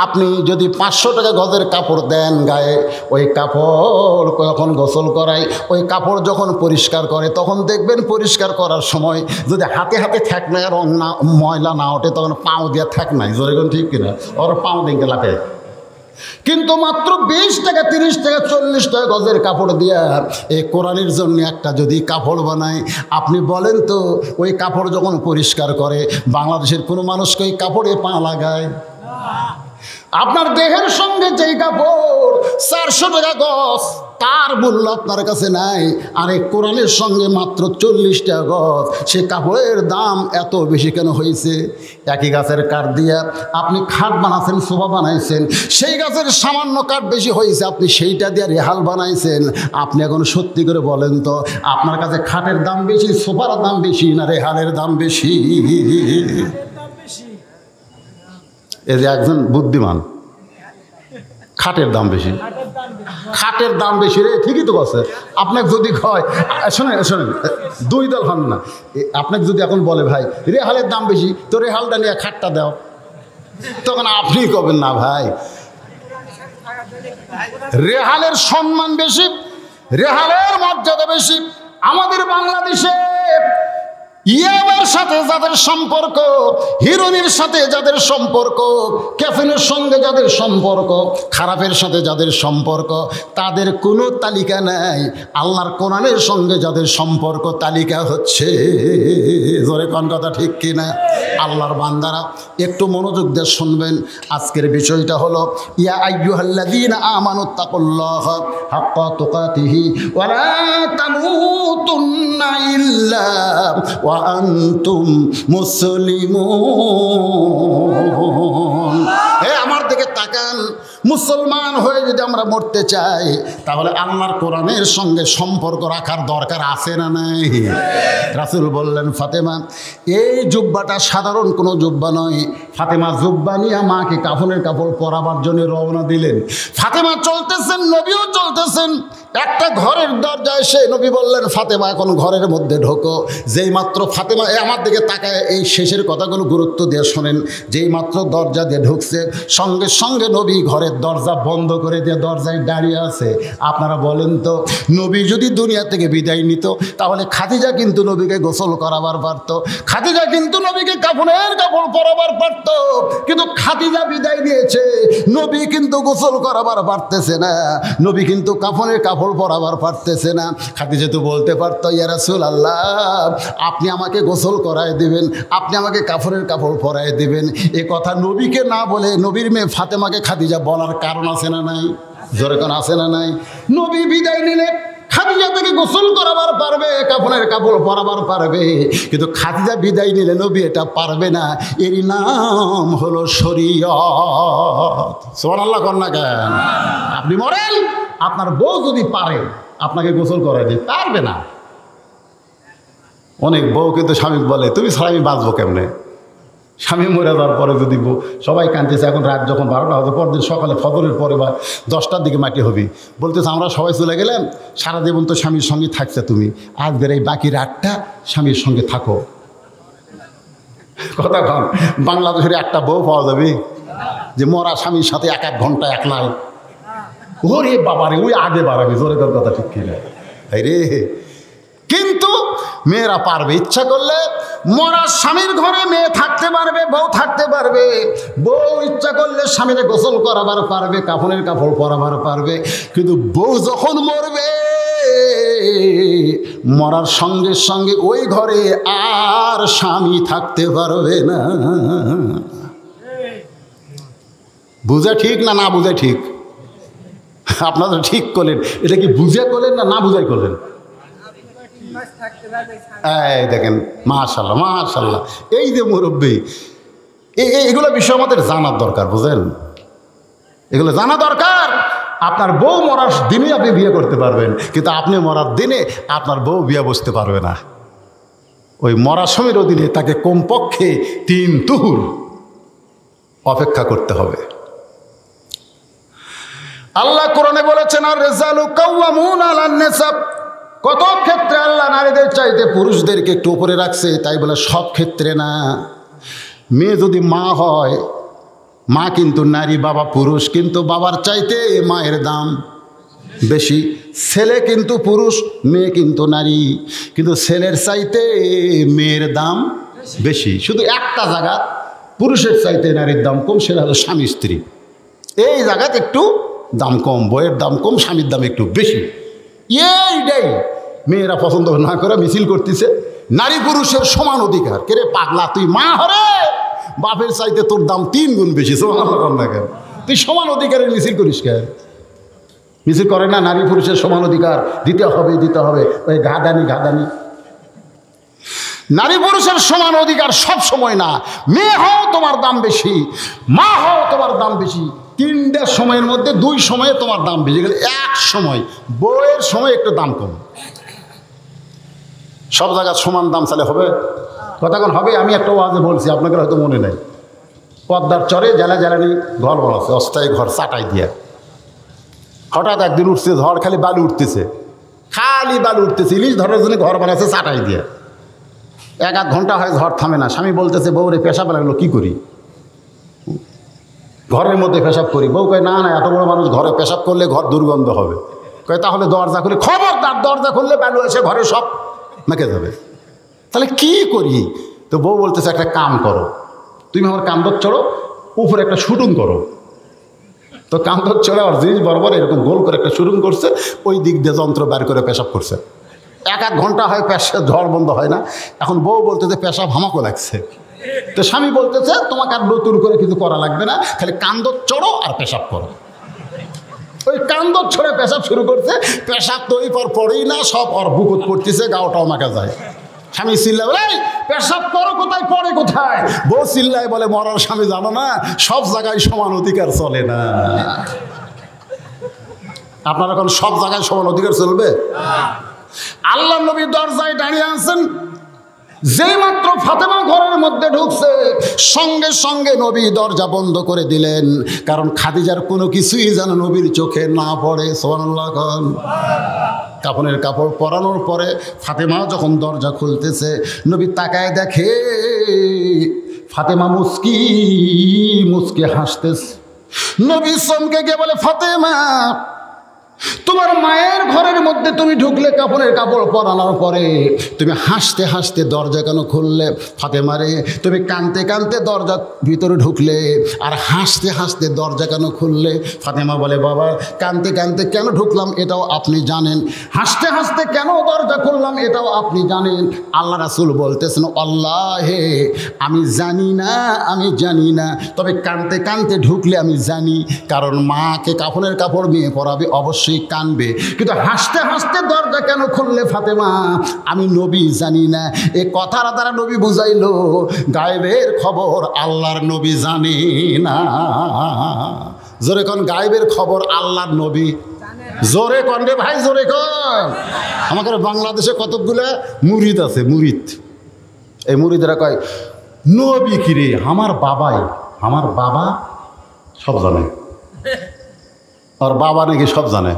আপনি যদি 500 টাকা গজের কাপড় দেন গায়ে, ওই কাপড় যখন গোসল করায়, ওই কাপড় যখন পরিষ্কার করে, তখন দেখবেন পরিষ্কার করার সময় যদি হাতে হাতে ঠেক নাই, রং না ময়লা না ওঠে, তখন পাও দিয়ে ঠেক নাই, জোরে কোন ঠিক কিনা, ওর পাও দিকে লাফে। কিন্তু মাত্র 20 টাকা 30 টাকা 40 টাকা গজের কাপড় দিয়া এই কোরআনের জন্য একটা যদি কাপড় বানায়, আপনি বলেন তো ওই কাপড় যখন পরিষ্কার করে বাংলাদেশের কোনো মানুষকে ওই কাপড়ে পা লাগায়? আপনার দেহের সঙ্গে যেই কাপড় 400 টাকা গজ, তার মূল্য আপনার কাছে নাই। আর এই কোরআনের সঙ্গে মাত্র 40 টাকা গজ, সে কাপড়ের দাম এত বেশি কেন হয়েছে? একই গাছের কাঠ দিয়া আপনি খাট বানাচ্ছেন, সোফা বানাইছেন, সেই গাছের সামান্য কাঠ বেশি হয়েছে, আপনি সেইটা দিয়ে রেহাল বানাইছেন। আপনি এখন সত্যি করে বলেন তো, আপনার কাছে খাটের দাম বেশি, সোফার দাম বেশি, না রেহালের দাম বেশি? এই যে একজন বুদ্ধিমান, খাটের দাম বেশি, খাটের দাম বেশি রে, ঠিকই তো বলছে। আপনাকে যদি কয়, শোনেন শোনেন, 2 দল হন না, আপনাকে যদি এখন বলে ভাই রেহালের দাম বেশি, তো রেহালটা নিয়ে খাটটা দাও, তখন আপনি কবেন না ভাই রেহালের সম্মান বেশি, রেহালের মর্যাদা বেশি। আমাদের বাংলাদেশে ইয়াবার সাথে যাদের সম্পর্ক, হিরোইনের সাথে যাদের সম্পর্ক, ক্যাফিনের সঙ্গে যাদের সম্পর্ক, খারাপের সাথে যাদের সম্পর্ক, তাদের কোনো তালিকা নাই। আল্লাহর কোরআনের সঙ্গে যাদের সম্পর্ক, তালিকা হচ্ছে। জোরে কোন কথা ঠিক কিনা? আল্লাহর বান্দারা একটু মনোযোগ দিয়ে শুনবেন। আজকের বিষয়টা হলো ইয়া আইয়ুহাল্লাযীনা আমানুত্তাকুল্লাহ হাক্কা তুকাতিহি ওয়া লা তামুতুন্না ইল্লা ওয়া আনতুম মুসলিমুন। হে আমার দিকে তাকান, মুসলমান হয়ে যদি আমরা মরতে চাই, তাহলে আল্লাহর কোরআনের সঙ্গে সম্পর্ক রাখার দরকার আছে না নাই? রাসূল বললেন, ফাতেমা এই জুব্বাটা সাধারণ কোনো জুব্বা নয়। ফাতেমা জুব্বা নিয়ে মাকে কাফনের কাপড় পরাবার জন্য রওনা দিলেন। ফাতেমা চলতেছেন, নবীও চলতেছেন। একটা ঘরের দরজায় এসে নবী বললেন, ফাতেমা এখন ঘরের মধ্যে ঢোকো। যেই মাত্র ফাতেমা আমার দিকে তাকায়, এই শেষের কথাগুলো গুরুত্ব দিয়ে শোনেন। যেই মাত্র দরজা দিয়ে ঢুকছে, সঙ্গে সঙ্গে নবী ঘরের দরজা বন্ধ করে দিয়ে দরজায় দাঁড়িয়ে আছে। আপনারা বলেন তো, নবী যদি দুনিয়া থেকে বিদায় নিত, তাহলে খাদিজা কিন্তু নবীকে গোসল করাবার পারত, খাদিজা কিন্তু নবীকে কাফনের কাপড় পরাবার পারত। কিন্তু খাদিজা বিদায় নিয়েছে, নবী কিন্তু গোসল করাবার পারতেছে না, নবী কিন্তু কাফনের কাপড় পরাবার পারতেছে না। খাদিজা তো বলতে পারতো, ইয়া রাসূলুল্লাহ আপনি আমাকে গোসল করায় দিবেন, আপনি আমাকে কাফনের কাপড় পরায় দিবেন। এ কথা নবীকে না বলে নবীর মেয়ে ফাতেমাকে খাদিজা বলার কারণ আছে না নাই? জোরে কোন আছে না নাই? নবী বিদায় নিলে খাদিজা থেকে গোসল করাবার পারবে, কাফনের কাপড় পরাবার পারবে, কিন্তু খাদিজা বিদায় নিলে নবী এটা পারবে না। এরই নাম হলো শরীয়ত। সুবহানাল্লাহ কর না কেন? আপনি মরেন, আপনার বউ যদি পারে আপনাকে গোসল করাই দিতে পারবে না। অনেক বউ কিন্তু স্বামী বলে, তুমি ছাড়া আমি বাঁচবো কেমনে? স্বামী মরে যাওয়ার পরে যদি সবাই কাঁদতেছে, এখন রাত যখন 12টা হবে, পরদিন সকালে ফজরের পরে বা 10টার দিকে মাটি হবি, বলতেছে আমরা সবাই চলে গেলাম, সারা জীবন তো স্বামীর সঙ্গে থাকছে তুমি, আজকের এই বাকি রাতটা স্বামীর সঙ্গে থাকো। কথা কন, বাংলাদেশের একটা বউ পাওয়া যাবে যে মরা স্বামীর সাথে 1 ঘন্টা একলাই? ওরে বাবারে, ওই আগে বাড়াবে। জোরে তোর কথা ঠিক কিনা? রে কিন্তু মেয়েরা পারবে, ইচ্ছা করলে মরা স্বামীর ঘরে মেয়ে থাকতে পারবে, বউ থাকতে পারবে। বউ ইচ্ছা করলে স্বামীরে গোসল করাবার পারবে, কাফনের কাপড় পরাবার পারবে। কিন্তু বউ যখন মরবে, মরার সঙ্গে সঙ্গে ওই ঘরে আর স্বামী থাকতে পারবে না। বুঝা ঠিক না না বুঝা ঠিক? আপনারা ঠিক করলেন। এটা কি বুঝা করলেন না না বুঝাই করলেন? এই দেখেন, মাশাআল্লাহ মাশাআল্লাহ। এই যে মুরব্বী, এগুলো বিষয় আমাদের জানার দরকার, বুঝলেন? এগুলো জানা দরকার। আপনার বউ মরার দিনে আপনি বিয়ে করতে পারবেন, কিন্তু আপনি মরার দিনে আপনার বউ বিয়ে বসতে পারবে না। ওই মরার সময়ের অধীনে তাকে কমপক্ষে 3 তুহুর অপেক্ষা করতে হবে। আল্লাহ কোরআনে বলেছেন, আর রিজালু কাওয়ামুনা আলান নিসা। কত ক্ষেত্রে আল্লাহ নারীদের চাইতে পুরুষদেরকে একটু উপরে রাখছে, তাই বলে সব ক্ষেত্রে না। মেয়ে যদি মা হয়, মা কিন্তু নারী, বাবা পুরুষ, কিন্তু বাবার চাইতে মায়ের দাম বেশি। ছেলে কিন্তু পুরুষ, মেয়ে কিন্তু নারী, কিন্তু ছেলের চাইতে মেয়ের দাম বেশি। শুধু একটা জায়গা পুরুষের চাইতে নারীর দাম কম, সেটা হলো স্বামী স্ত্রী। এই জায়গাতে একটু দাম কম, বইয়ের দাম কম, স্বামীর দাম একটু বেশি। এইটাই মেয়েরা পছন্দ না করে মিছিল করতেছে নারী পুরুষের সমান অধিকার। কে রে পাগলা, তুই মা হরে, বাপের চাইতে তোর দাম 3 গুণ বেশি, তুই সমান অধিকারের মিছিল করিস কেন? মিছিল করে না নারী পুরুষের সমান অধিকার দিতে হবে, দিতে হবে। ওই গাদানি গাদানি। নারী পুরুষের সমান অধিকার সব সময় না। মেয়ে হও তোমার দাম বেশি, মা হও তোমার দাম বেশি। 3টা সময়ের মধ্যে 2 সময়ে তোমার দাম বেশি, এক সময় বউয়ের সময় একটু দাম কম। সব জায়গায় সমান দাম চালে হবে? কতক্ষণ হবে? আমি একটা ওয়াজে বলছি, আপনাদের হয়তো মনে নেই। পদ্মার চরে জ্বালানি ঘর বানাচ্ছে, অস্থায়ী ঘর চাটাই দিয়ে। হঠাৎ একদিন উঠছে ঝড়, খালি বালু উঠতেছে, খালি বালু উঠতেছে। ইলিশ ধরার জন্য ঘর বানাচ্ছে চাটাই দিয়ে। 1-1 ঘন্টা হয় ঝড় থামে না। স্বামী বলতেছে, বউরে পেশাব লাগলো, কি করি? ঘরের মধ্যে পেশাব করি। বউ কয়, না না, এত বড় মানুষ ঘরে পেশাব করলে ঘর দুর্গন্ধ হবে। কয়, তাহলে দরজা খুলে। খবরদার, দরজা খুললে বালু এসে ঘরে সব মেখে যাবে। তাহলে কি করি? তো বউ বলতেছে, একটা কাম করো, তুমি আমার কান্দর চড়ো, উপরে একটা শুটুং করো। তো কান্দর চড়ে আর জিনিস বরাবর এরকম গোল করে একটা শুটুং করছে, ওই দিক দিয়ে যন্ত্র বের করে পেশাব করছে। 1-1 ঘন্টা হয় পেশাব, ঝড় বন্ধ হয় না। এখন বউ বলতেছে, পেশাব হামাকো লাগছে। তো স্বামী বলতেছে, তোমাকে আর নতুন করে কিছু করা লাগবে না, খালি কান্দর চড়ো আর পেশাব করো। ওই কান্দর ছড়ে পেশাব শুরু করছে। পেশাব তো ওই পর পড়েই না, সব ওর বুকুত পড়তেছে, গাওটাও মাখা যায়। স্বামী চিল্লায় বলে, এই পেশাব করো কোথায়, পড়ে কোথায়? বউ চিল্লায় বলে, মরার স্বামী জানো না, সব জায়গায় সমান অধিকার চলে না। আপনার এখন সব জায়গায় সমান অধিকার চলবে? আল্লাহ নবী দরজায় দাঁড়িয়ে আছেন। যেই মাত্র ফাতেমা ঘরের মধ্যে ঢুকছে, সঙ্গে সঙ্গে নবী দরজা বন্ধ করে দিলেন, কারণ খাদিজার কোনো কিছুই যেন নবীর চোখে না পড়ে। সুবহানাল্লাহ। কাফনের কাপড় পরানোর পরে ফাতেমা যখন দরজা খুলতেছে, নবী তাকায় দেখে ফাতেমা মুস্কি মুস্কি হাসতেছে। নবী চমকে গিয়ে বলে, ফাতেমা, তোমার মায়ের ঘরের মধ্যে তুমি ঢুকলে কাফনের কাপড় পরানোর পরে, তুমি হাসতে হাসতে দরজা কেন খুললে? ফাতেমা রে, তুমি কাঁদতে কাঁদতে দরজা ভিতরে ঢুকলে আর হাসতে হাসতে দরজা কেন খুললে? ফাতেমা বলে, বাবা, কাঁদতে কাঁদতে কেন ঢুকলাম এটাও আপনি জানেন, হাসতে হাসতে কেন দরজা খুললাম এটাও আপনি জানেন। আল্লাহ রাসূল বলতেছেন, আল্লাহে, আমি জানি না, আমি জানি না, তবে কাঁদতে কাঁদতে ঢুকলে আমি জানি, কারণ মাকে কাফনের কাপড় নিয়ে পরাবে, অবশ্যই কানবে। কিন্তু হাসতে হাসতে দরজা কেন খুললে ফাতেমা, আমি নবী জানি না। এ কথার দ্বারা নবী বুঝাইল, গায়েবের খবর আল্লাহর নবী জানে না। জোরে কোন, গায়েবের খবর আল্লাহর নবী জোরে কোন রে ভাই, জোরে কোন। আমাদের বাংলাদেশে কতগুলো মুরিদ আছে, মুরিদ। এই মুরিদরা কয়, নবী কিরে, আমার বাবা সব জানে। আর বাবা নাকি সব জানে,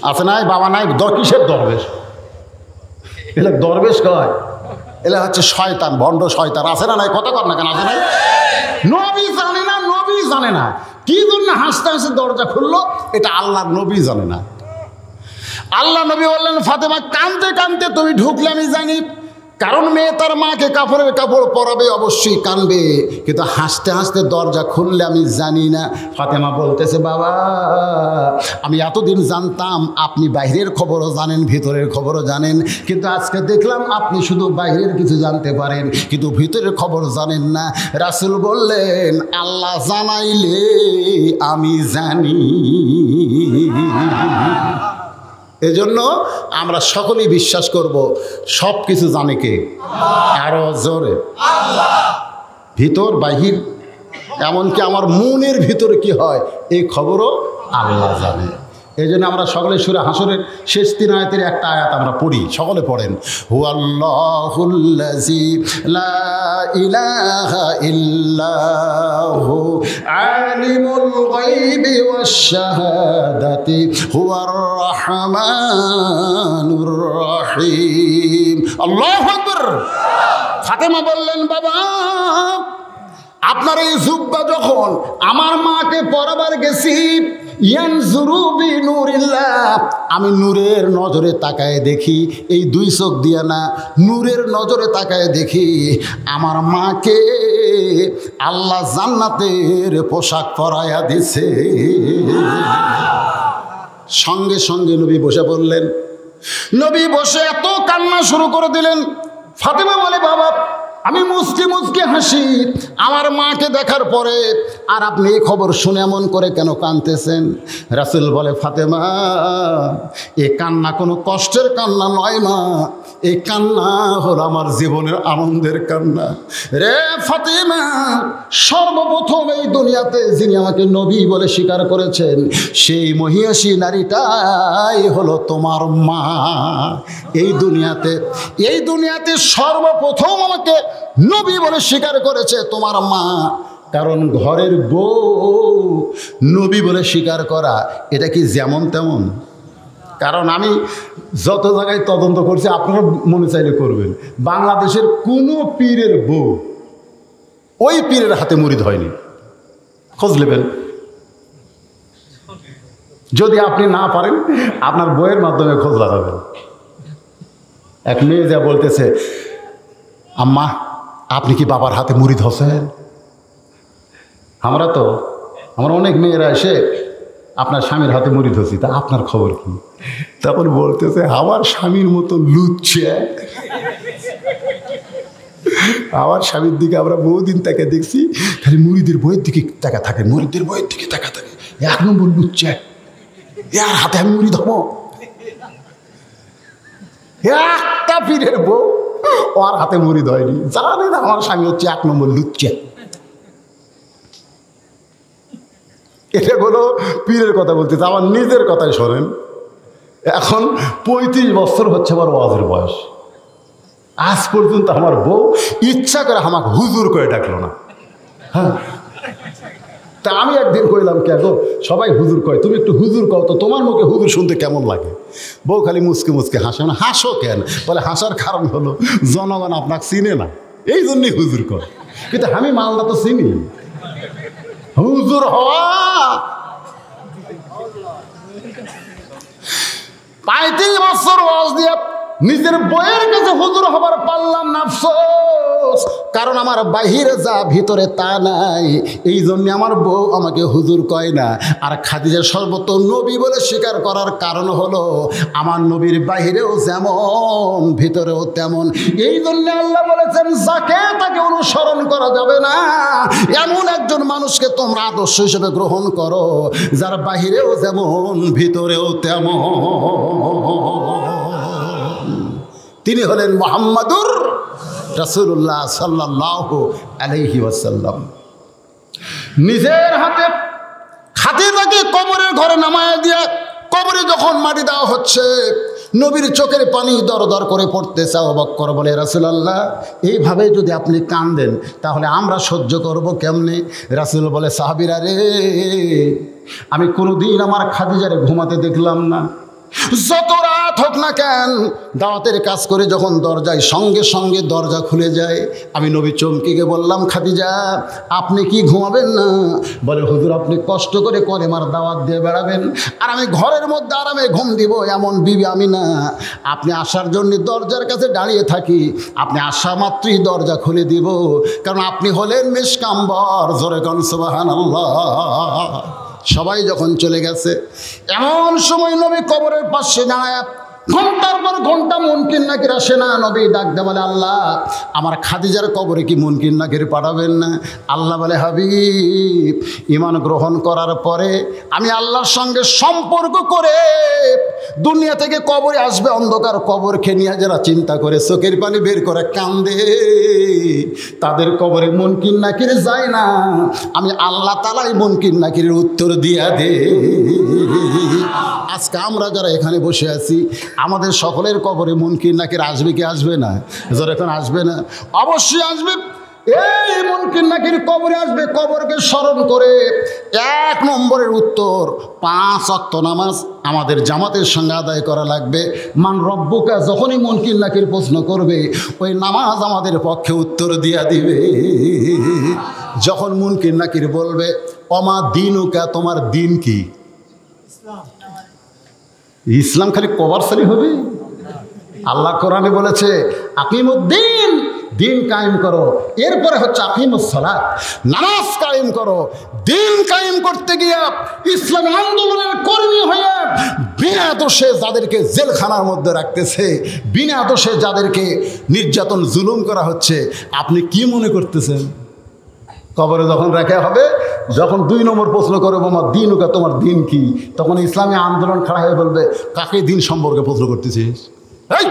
আছে নাই? বাবা নাই, কিসের দরবেশ? এলা দরবেশ কয়, এলা হচ্ছে শয়তান, ভণ্ড শয়তান। আছে না নাই? কথা কর না কেন, আছে নাই? নবী জানে না, নবী জানে না। কি জন্য হাসতে হাসতে দরজা খুললো, এটা আল্লাহর নবী জানে না। আল্লাহ নবী বললেন, ফাতেমা কাঁদতে কাঁদতে তুমি ঢুকলে আমি জানি, কারণ মেয়ে তার মাকে কাপড়ের কাপড় পরাবে, অবশ্যই কানবে, কিন্তু হাসতে হাসতে দরজা খুললে আমি জানি না। ফাতেমা বলতেছে, বাবা আমি এতদিন জানতাম আপনি বাইরের খবরও জানেন, ভিতরের খবরও জানেন, কিন্তু আজকে দেখলাম আপনি শুধু বাইরের কিছু জানতে পারেন, কিন্তু ভিতরের খবর জানেন না। রাসূল বললেন, আল্লাহ জানাইলে আমি জানি। এজন্য আমরা সকলেই বিশ্বাস করব, সব কিছু জানে কে? আরো জোরে আল্লাহ। ভিতর বাহির, এমনকি আমার মনের ভিতরে কি হয় এই খবরও আল্লাহ জানে। এই জন্য আমরা সকলে সূরা হাসরের শেষ 3 আয়াতের একটা আয়াত আমরা পড়ি, সকলে পড়েন, হুয়াল্লাহুল্লাযী লা ইলাহা ইল্লাহু আলিমুল গায়বি ওয়াশ শাহাদাতি হুয়ার রাহমানুর রহিম। আল্লাহু আকবার। ফাতেমা বললেন, বাবা আপনার এই জুব্বা যখন আমার মাকে পরাবার গেছি, ইয়ানজুরু বিনুরিল্লাহ, আমি নূরের নজরে তাকায় দেখি, এই 2 চোখ দিয়া না, নূরের নজরে তাকায় দেখি আমার মাকে আল্লাহ জান্নাতের পোশাক পরাইয়া দিছে। সঙ্গে সঙ্গে নবী বসে পড়লেন। নবী বসে এত কান্না শুরু করে দিলেন। ফাতেমা বলে, বাবা আমি মুচকি মুচকি হাসি আমার মাকে দেখার পরে, আর আপনি এই খবর শুনে এমন করে কেন কাঁদতেছেন? রাসূল বলে, ফাতেমা এ কান্না কোনো কষ্টের কান্না নয় মা, এই কান্না হলো আমার জীবনের আনন্দের কান্না। রে ফাতেমা, সর্বপ্রথম এই দুনিয়াতে যিনি আমাকে নবী বলে স্বীকার করেছেন, সেই মহিয়াসী নারীটাই হলো তোমার মা। এই দুনিয়াতে সর্বপ্রথম আমাকে নবী বলে স্বীকার করেছে তোমার মা। কারণ ঘরের বউ নবী বলে স্বীকার করা এটা কি যেমন তেমন? কারণ আমি যত জায়গায় তদন্ত করছি, আপনারা মনে চাইলে করবেন, বাংলাদেশের কোনো পীরের বউ ওই পীরের হাতে মুরিদ হয়নি। খোঁজ নেবেন, যদি আপনি না পারেন আপনার বইয়ের মাধ্যমে খোঁজ লাগাবেন। এক মেয়ে যা বলতেছে, আম্মা আপনি কি বাবার হাতে মুরিদ হচ্ছেন? আমরা অনেক মেয়েরা এসে আপনার স্বামীর হাতে মুরিদ হচ্ছি, তা আপনার খবর কি? তারপর বলতেছে, আমার স্বামীর মতো লুচ্চে, আমার স্বামীর দিকে আমরা বহুদিন তাকে দেখছি, খালি মুরিদের বইয়ের দিকে তাকা থাকে, মুরিদের বইয়ের দিকে তাকা থাকে, 1 নম্বর লুচ্চে, এর হাতে আমি মুরিদ হব? একটা পীরের বউ ওর হাতে মুরিদ হয়নি, জানে না আমার স্বামী হচ্ছে 1 নম্বর লুচ্চে। এটা কোনো পীরের কথা বলতেছে, আমার নিজের কথাই শোনেন। এখন 35 বছর হচ্ছে আমার ওয়াজের বয়স, আজ পর্যন্ত আমার বউ ইচ্ছা করে আমাকে হুজুর করে ডাকলো না। হ্যাঁ, তা আমি একদিন কইলাম, কে গো সবাই হুজুর কয়, তুমি একটু হুজুর কও তো, তোমার মুখে হুজুর শুনতে কেমন লাগে? বউ খালি মুচকে মুচকে হাসে। না, হাসো কেন? বলে, হাসার কারণ হলো জনগণ আপনাকে চিনে না, এই জন্যই হুজুর কয়। কিন্তু আমি মালদা তো চিনি, হুজুর হওয়া 35 বছর ওয়াজ দিয়ে নিজের বইয়ের কাছে হুজুর হবার পারলাম না, আফসোস। কারণ আমার বাহিরে যা ভিতরে তা নাই, এই জন্য আমার বউ আমাকে হুজুর কয় না। আর খাদিজা সর্বত নবী বলে স্বীকার করার কারণ হলো আমার নবীর বাহিরেও যেমন ভিতরেও তেমন। এই জন্য আল্লাহ বলেছেন, যাকে তাকে অনুসরণ করা যাবে না, এমন একজন মানুষকে তোমরা আদর্শ হিসেবে গ্রহণ করো, যার বাহিরেও যেমন ভিতরেও তেমন। তিনি হলেন মুহাম্মাদুর রাসূলুল্লাহ সাল্লাল্লাহু আলাইহি ওয়াসাল্লাম। নিজের হাতে খাদিজাকে কবরের ঘরে নামায় দিয়ে, কবরে যখন মাটি দেওয়া হচ্ছে, নবীর চোখের পানি দরদর করে পড়তেছে। আবু বকর বলে, রাসূলুল্লাহ এইভাবে যদি আপনি কাঁদেন তাহলে আমরা সহ্য করব কেমনে? রাসূল বলে, সাহাবীরা রে, আমি কোনোদিন আমার খাদিজারে ঘুমাতে দেখলাম না, যত রাত হোক না কেন, দাওয়াতের কাজ করে যখন দরজায় সঙ্গে সঙ্গে দরজা খুলে যায়, আমি নবী চমকিকে বললাম, খাদিজা আপনি কি ঘুমাবেন না? বলে, হুজুর আপনি কষ্ট করে কলেমার দাওয়াত দিয়ে বেড়াবেন আর আমি ঘরের মধ্যে আরামে ঘুম দিব, এমন বিবি আমি না। আপনি আসার জন্য দরজার কাছে দাঁড়িয়ে থাকি, আপনি আসা মাত্রই দরজা খুলে দিব, কারণ আপনি হলেন নিষ্কাম্বর। জোরে কোন সুবহানাল্লাহ। সবাই যখন চলে গেছে, এমন সময় নবী কবরের পাশে দাঁড়ায় ঘন্টার পর ঘন্টা মুনকির নাকির আসে না। নবী ডাক দে বলে, আল্লাহ আমার খাদিজার কবরে কি মুনকির নাকির পাঠাবেন না? আল্লাহ বলে, হাবিব ঈমান গ্রহণ করার পরে আমি আল্লাহর সঙ্গে সম্পর্ক করে দুনিয়া থেকে কবরে আসবে, অন্ধকার কবরকে নিয়ে যারা চিন্তা করে চোখের পানি বের করে কান্দে, তাদের কবরে মুনকির নাকির যায় না, আমি আল্লাহ তাআলাই মুনকির নাকিরের উত্তর দিয়া দে। আজকে আমরা যারা এখানে বসে আছি, আমাদের সকলের কবরে মুনকির নাকির আসবে কি আসবে না? যারা এখন আসবে না, অবশ্যই আসবে। এই মুনকির নাকির কবরে আসবে, কবরকে স্মরণ করে 1 নম্বরের উত্তর 5 ওয়াক্ত নামাজ আমাদের জামাতের সঙ্গে আদায় করা লাগবে। মান রব্বুকা যখনই মুনকির নাকির প্রশ্ন করবে, ওই নামাজ আমাদের পক্ষে উত্তর দিয়া দিবে। যখন মুনকির নাকির বলবে, অমা দিনুকা তোমার দিন কি? ইসলাম খালি কবারসালি হবে? আল্লাহ কোরআনে বলেছে আকিমুদ্দিন, দিন কায়েম করো। এরপরে হচ্ছে আকিমুস সালাত, নামাজ কায়েম করো। দিন কায়েম করতে গিয়ে ইসলামী আন্দোলনের কর্মী হয়ে বিনা দোষে যাদেরকে জেলখানার মধ্যে রাখতেছে, বিনা দোষে যাদেরকে নির্যাতন জুলুম করা হচ্ছে, আপনি কি মনে করতেছেন? কবরে যখন রাখা হবে, যখন 2 নম্বর প্রশ্ন করবে আমার দিন ওকা তোমার দিন কি, তখন ইসলামী আন্দোলন খাড়া হয়ে বলবে, কাকে দিন সম্পর্কে প্রশ্ন করতেছিস? এই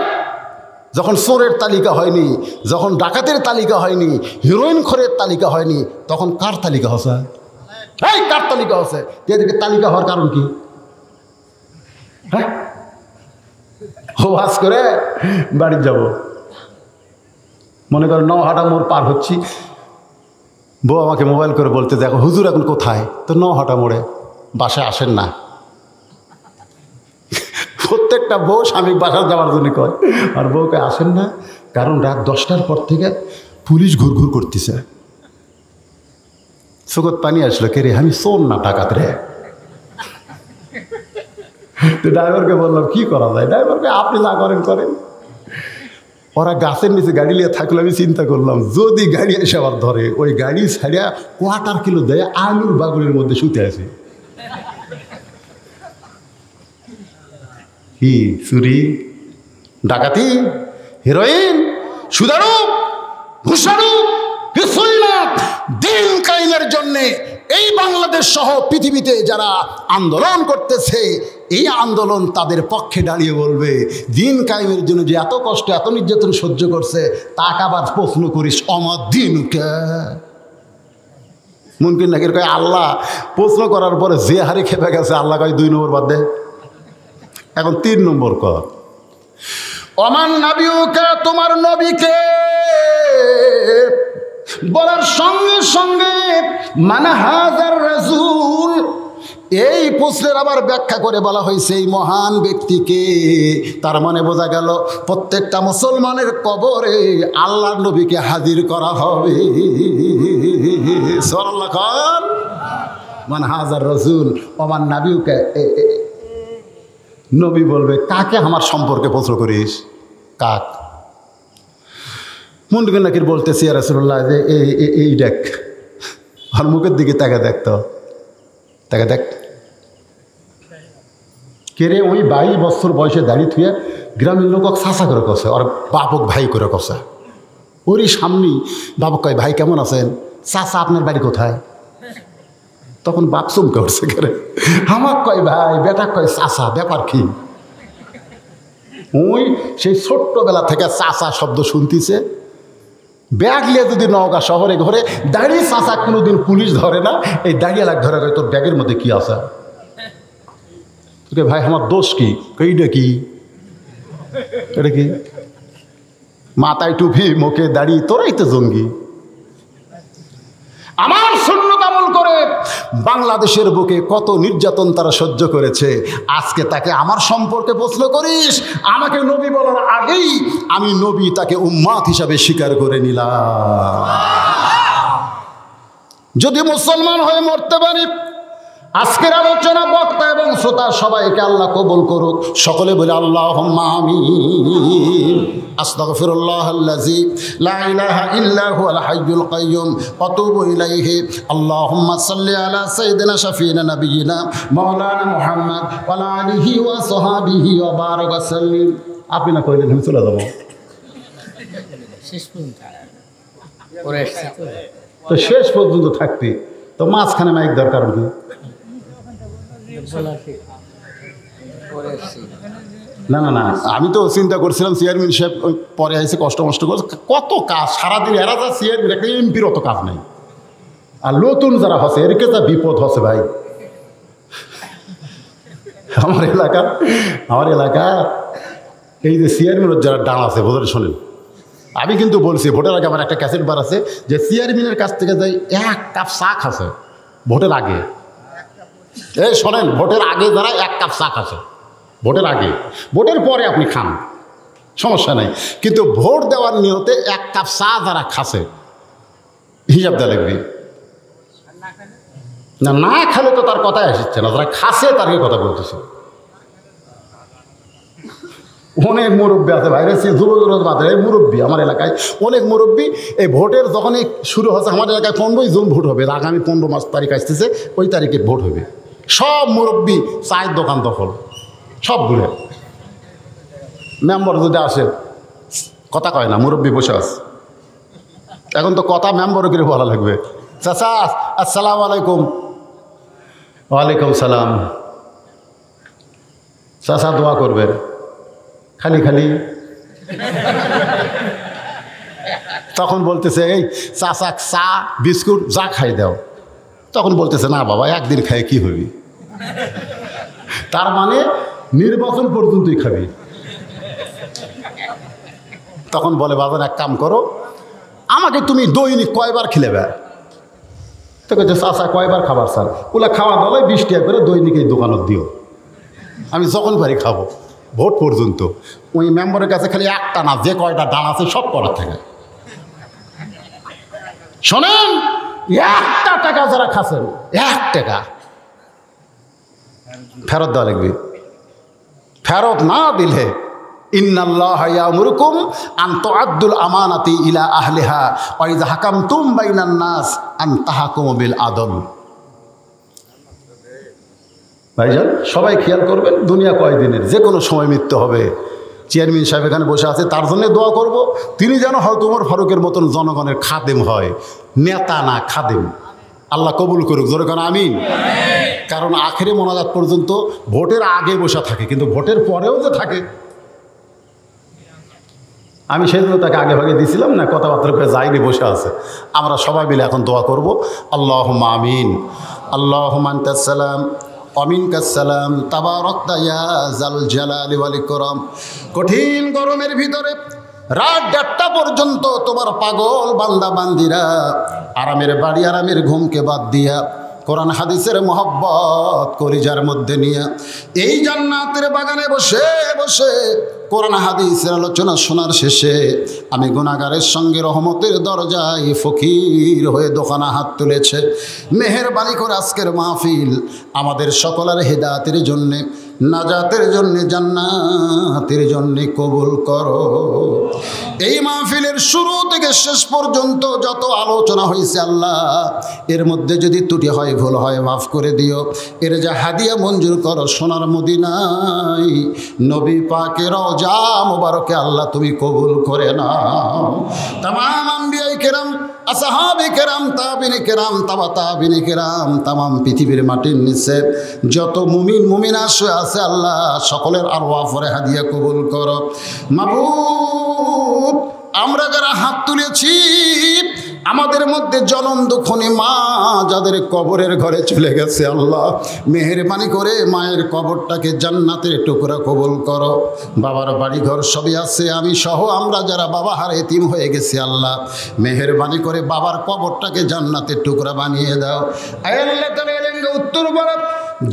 যখন চোরের তালিকা হয়নি, যখন ডাকাতের তালিকা হয়নি, হিরোইন খোরের তালিকা হয়নি, তখন কার তালিকা হচ্ছে? এই কার তালিকা হচ্ছে? এদেরকে তালিকা হওয়ার কারণ কি? হ্যাঁ, ওয়াজ করে বাড়ি যাব, মনে করেন নওহাটা মোড় পার হচ্ছি, বউ আমাকে মোবাইল করে বলতে, দেখো হুজুর এখন কোথায়? তো নওহাটা মোড়ে, বাসায় আসেন না। প্রত্যেকটা বউ স্বামী বাসায় যাওয়ার জন্য কয়, আর বউকে আসেন না, কারণ রাত 10টার পর থেকে পুলিশ ঘুরঘুর করতেছে। চোখত পানি আসলো, কে রে? আমি চোর না ডাকাত রে। তো ড্রাইভারকে বললাম কি করা যায়? ড্রাইভারকে আপনি যা করেন করেন। ওরা গাছের নিচে গাড়ি নিয়ে থাকলে আমি চিন্তা করলাম, যদি গাড়ি এসে আবার ধরে, ওই গাড়ি ছাড়িয়া কোয়ার্টার কিলো দেয় আলুর বাগুলির মধ্যে শুতে আছে। কি চুরি, ডাকাতি, হিরোইন, সুদারূপ, ঘুষারূপ কিছুই না। দিন কায়েমের জন্যে এই বাংলাদেশ সহ পৃথিবীতে যারা আন্দোলন করতেছে, এই আন্দোলন তাদের পক্ষে দাঁড়িয়ে বলবে, দিন কায়েমের জন্য যে এত কষ্ট এত নির্যাতন সহ্য করছে, তাকে আবার প্রশ্ন করিস আমার দিনকে। মুনকির নাকির কয়, আল্লাহ প্রশ্ন করার পরে যে হারে খেপে গেছে, আল্লাহ কয় 2 নম্বর বাদ দে, এখন 3 নম্বর কর। অমান নাবিউকা তোমার নবীকে বলার সঙ্গে সঙ্গে মানে হাজার রাসূল, এই প্রশ্নের আবার ব্যাখ্যা করে বলা হয়েছে এই মহান ব্যক্তিকে। তার মানে বোঝা গেল প্রত্যেকটা মুসলমানের কবরে আল্লাহর নবীকে হাজির করা হবে। সুবহানাল্লাহ খান। মানে হাজার রাসূল ওমান নাবিউকে, নবী বলবে কাকে আমার সম্পর্কে প্রশ্ন করিস? কাক? মুনকির নাকির বলতেছি, ইয়া রাসূলুল্লাহ, যে এই দেখ, আর মুখের দিকে তাকে দেখতো, তাকে দেখ, কে রে? ওই 22 বছর বয়সে দাঁড়িয়ে থুয়ে গ্রামের লোক চাচা করে কষে, আর বাপক ভাই করে কষে। ওরই সামনে বাপক কয়, ভাই কেমন আছেন? চাচা আপনার বাড়ি কোথায়? তখন বাপ চমকে উঠছে, করে আমার কয় ভাই, বেটা কয় চাচা, ব্যাপার কি? ওই সেই ছোট্টবেলা থেকে চাচা শব্দ শুনতেছে। ব্যাগ নিয়ে যদি নওগাঁ শহরে ঘরে দাঁড়িয়ে, চাচা কোনোদিন পুলিশ ধরে না, এই দাঁড়িয়ে লাগ ধরে, তোর ব্যাগের মধ্যে কি আছে? ভাই আমার দোষ কি? এইটা কি? এটা কি? মাথায় টুপি, মুখে দাড়ি, তোরাই তো জঙ্গি। আমার সুন্নাত আমল করে বাংলাদেশের বুকে কত নির্যাতন তারা সহ্য করেছে। আজকে তাকে আমার সম্পর্কে প্রশ্ন করিস, আমাকে নবী বলার আগেই আমি নবী তাকে উম্মাত হিসাবে স্বীকার করে নিলাম। যদি মুসলমান হয়ে মরতে পারি, আজকের আলোচনা বক্তা এবং শ্রোতা সবাইকে আল্লাহ কবুল করুক। সকলে বলে আল্লাহুম্মা আমিন। আস্তাগফিরুল্লাহাল্লাযী লা ইলাহা ইল্লা হুয়াল হাইয়ুল কাইয়্যুম ওয়া আতুবু ইলাইহি। আল্লাহুম্মা সাল্লি আলা সাইয়্যিদিনা শাফিনা নাবিয়িনা মাওলানা মুহাম্মদ ওয়া আলা আলিহি ওয়া সাহবিহি ওয়া বারাক ওয়া সাল্লিম। আপনি না কইলেন আমি চলে যাব, শেষ পর্যন্ত পরে আসছি তো শেষ পর্যন্ত থাকতে তো মাঝখানে মাইক দরকার কি? না না না, আমি তো চিন্তা করছিলাম চেয়ারম্যান সাহেব পরে আইসে কষ্ট মষ্ট করছে, কত কাজ সারাদিন এরা যা চেয়ারম্যান, একটা এমপির অত কাজ নেই। আর নতুন যারা হচ্ছে এরকে যা বিপদ হচ্ছে ভাই। আমার এলাকা এই যে চেয়ারম্যানের যারা ডান আছে বোধহয় শোনেন, আমি কিন্তু বলছি ভোটের আগে আমার একটা ক্যাসেট বার আছে যে চেয়ারম্যানের কাছ থেকে যাই 1 কাপ চা খাচ্ছে ভোটের আগে। এই শোনেন, ভোটের আগে যারা 1 কাপ চা খাচ্ছে ভোটের আগে, ভোটের পরে আপনি খান সমস্যা নাই, কিন্তু ভোট দেওয়ার নিয়তে 1 কাপ চা যারা খাচ্ছে হিসাব দেওয়া লাগবে। না না খেলে তো তার কথাই আসছে না, যারা খাচ্ছে তারই কথা বলতেছে। অনেক মুরব্বী আছে বাইরে, যুবক এই মুরব্বী আমার এলাকায় অনেক মুরব্বী। এই ভোটের যখনই শুরু হচ্ছে, আমার এলাকায় 15ই জুন ভোট হবে, আগামী 15 মাস তারিখ আসতেছে, ওই তারিখে ভোট হবে। সব মুরব্বী চায়ের দোকান দখল, সব ঘুরে। মেম্বার যদি আসে কথা কয় না, মুরব্বী বসে আছে। এখন তো কথা মেম্বারও করে বলা লাগবে, চাচা আসসালামু আলাইকুম। ওয়ালাইকুম সালাম। চাচা দোয়া করবেন, খালি খালি। তখন বলতেছে এই চাচা চা বিস্কুট যা খাই দাও। তখন বলতেছে না বাবা, একদিন খাই কি হবি। তার মানে নির্বাচন পর্যন্তই খাবি। তখন বলে বাবার এক কাম করো, আমাকে তুমি দৈনিক কয়বার খিলেবে? তো বলছে চাচা কয়বার খাবার স্যার? ওলা খাওয়া দাওয়াই 20 টাকা করে দৈনিক এই দোকানত দিও, আমি যখন পারি খাবো ভোট পর্যন্ত। ওই মেম্বারের কাছে খালি একটা না, যে কয়টা ডান আছে সব করার থাকে। শোনেন, 1 টাকা যারা খাচ্ছেন 1 টাকা ফেরত দেওয়া লাগবে। ফেরত না দিলে ইন্নাল্লাহা ইয়ামুরুকুম আন তুআদ্দুল আমানাতি ইলা আহলিহা ওয়া ইযা হাকামতুম বাইনান নাস আন তাহকুমু বিল আদল। ভাইজান সবাই খেয়াল করবেন, দুনিয়া কয়দিনের, যে কোনো সময় মৃত্যু হবে। চেয়ারম্যান সাহেব এখানে বসে আছে, তার জন্য দোয়া করব, তিনি যেন হয়তো ওমর ফারুকের মতন জনগণের খাদেম হয়, নেতা না খাদেম। আল্লাহ কবুল করুক, জোরে কারণ আমিন। কারণ আখেরে মোনাজাত পর্যন্ত ভোটের আগে বসে থাকে, কিন্তু ভোটের পরেও যে থাকে। আমি সেই জন্য তাকে আগে ভাগে দিয়েছিলাম না, কথাবার্তা করে যাইনি, বসে আছে। আমরা সবাই মিলে এখন দোয়া করব। আল্লাহুম্মা আমিন। আল্লাহুম্মা আনতাস সালাম অমিনকাস সালাম তাবারাকতা ইয়া যাল জালালি ওয়াল ইকরাম। কঠিন গরমের ভিতরে রাত 1:30 পর্যন্ত তোমার পাগল বান্দা বান্দিরা আরামের বাড়ি আরামের ঘুমকে বাদ দিয়া কোরআন হাদিসের মহব্বত কলিজার মধ্যে নিয়ে এই জান্নাতের বাগানে বসে বসে কোরআন হাদিসের আলোচনা শোনার শেষে আমি গুনাহগারের সঙ্গে রহমতের দরজায় ফকির হয়ে দোকানে হাত তুলেছে। মেহেরবানি করে আজকের মাহফিল আমাদের সকলের হেদায়েতের জন্যে, নাজাতের জন্যে, জান্নাতের জন্যে কবুল করো। এই মাহফিলের শুরু থেকে শেষ পর্যন্ত যত আলোচনা হয়েছে আল্লাহ, এর মধ্যে যদি ত্রুটি হয়, ভুল হয়, মাফ করে দিও। এর যা হাদিয়া মঞ্জুর করো সোনার মদিনায় নবী পাকের রওজা মুবারকে আল্লাহ তুমি কবুল করে নাও। তামাম আম্বিয়ায়ে কেরাম, আসহাবে কেরাম, তাবিনে কেরাম, তাবা তাবিনে কেরাম, তামাম পৃথিবীর মাটির নিচে যত মুমিন মুমিনা শুয়ে আছে আল্লাহ সকলের আরওয়াহ পরে হাদিয়া কবুল করো। মাবুদ, আমরা যারা হাত তুলেছি আমাদের মধ্যে জনম দুঃখনী মা যাদের কবরের ঘরে চলে গেছে আল্লাহ মেহেরবানি করে মায়ের কবরটাকে জান্নাতের টুকরা কবুল করো। বাবার বাড়ি ঘর সবই আছে, আমি সহ আমরা যারা বাবা হারে এতিম হয়ে গেছি আল্লাহ মেহেরবানি করে বাবার কবরটাকে জান্নাতের টুকরা বানিয়ে দাও। আয় আল্লাহ থেকে উত্তর বলে,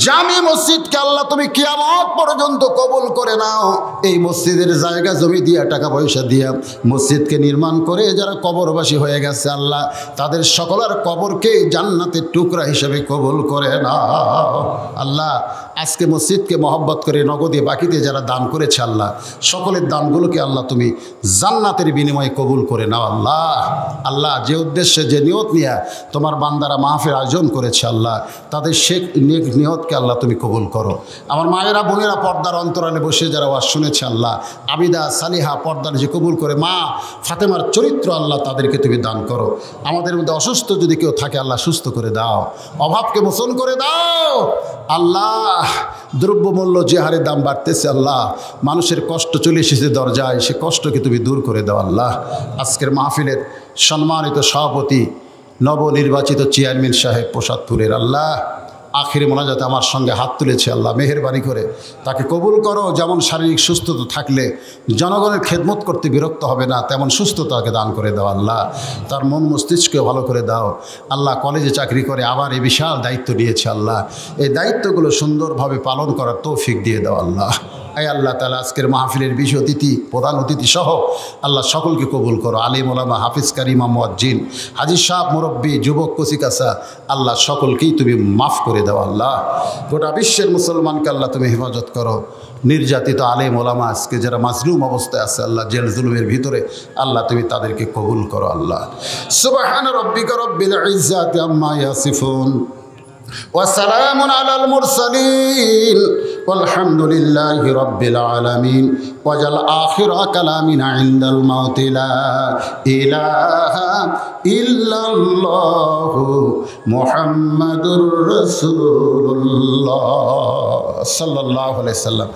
জামি মসজিদকে আল্লাহ তুমি কিয়ামত পর্যন্ত কবুল করে নাও। এই মসজিদের জায়গা জমি দিয়া, টাকা পয়সা দিয়া মসজিদকে নির্মাণ করে যারা কবরবাসী হয়ে গেছে আল্লাহ, তাদের সকলের কবরকে জান্নাতের টুকরা হিসেবে কবুল করে নাও। আল্লাহ আজকে মসজিদকে মহব্বত করে নগদে বাকিতে যারা দান করেছে আল্লাহ, সকলের দানগুলোকে আল্লাহ তুমি জান্নাতের বিনিময়ে কবুল করে নাও। আল্লাহ আল্লাহ যে উদ্দেশ্যে যে নিয়ত নিয়ে তোমার বান্দারা মাহফিল আয়োজন করেছে আল্লাহ, তাদের সে নিয়তকে আল্লাহ তুমি কবুল করো। আমার মায়েরা বোনেরা পর্দার অন্তরালে বসে যারা ওয়াজ শুনেছে আল্লাহ, আবিদা সালিহা পর্দার যে কবুল করে, মা ফাতেমার চরিত্র আল্লাহ তাদেরকে তুমি দান করো। আমাদের মধ্যে অসুস্থ যদি কেউ থাকে আল্লাহ সুস্থ করে দাও, অভাবকে মোচন করে দাও। আল্লাহ দ্রব্যমূল্য যে হারে দাম বাড়তেছে আল্লাহ, মানুষের কষ্ট চলে এসেছে দরজায়, সে কষ্টকে তুমি দূর করে দাও আল্লাহ। আজকের মাহফিলের সম্মানিত সভাপতি নবনির্বাচিত চেয়ারম্যান সাহেব প্রসাদপুরের আল্লাহ, আখিরে মোনাজাতে আমার সঙ্গে হাত তুলেছে আল্লাহ, মেহেরবানি করে তাকে কবুল করো। যেমন শারীরিক সুস্থতা থাকলে জনগণের খেদমত করতে বিরক্ত হবে না, তেমন সুস্থতাকে দান করে দাও আল্লাহ। তার মন মস্তিষ্ককে ভালো করে দাও আল্লাহ। কলেজে চাকরি করে আবার এই বিশাল দায়িত্ব নিয়েছে আল্লাহ, এই দায়িত্বগুলো সুন্দরভাবে পালন করার তৌফিক দিয়ে দাও আল্লাহ। আয় আল্লাহ তাআলা আজকের মাহফিলের বিশেষ অতিথি, প্রধান অতিথি সহ আল্লাহ সকলকে কবুল করো। আলিম ওলামা, হাফিজ কারি, ইমাম মুয়াজ্জিন, হাজী সাহেব, মুরব্বী, যুবক, কচিকাচা আল্লাহ সকলকেই তুমি মাফ করে দাও আল্লাহ। গোটা বিশ্বের মুসলমানকে আল্লাহ তুমি হেফাজত করো। নির্যাতিত আলেম ওলামা আজকে যারা মাজলুম অবস্থায় আছে আল্লাহ, জেল জুলুমের ভিতরে আল্লাহ তুমি তাদেরকে কবুল করো আল্লাহ। সুবহান রাব্বিকা রাব্বিল ইজ্জাতি আম্মা ইয়াসিফুন وسلام على المرسلين والحمد لله رب العالمين وجل آخر كلامنا عند الموت لا إله إلا الله محمد رسول الله صلى الله عليه وسلم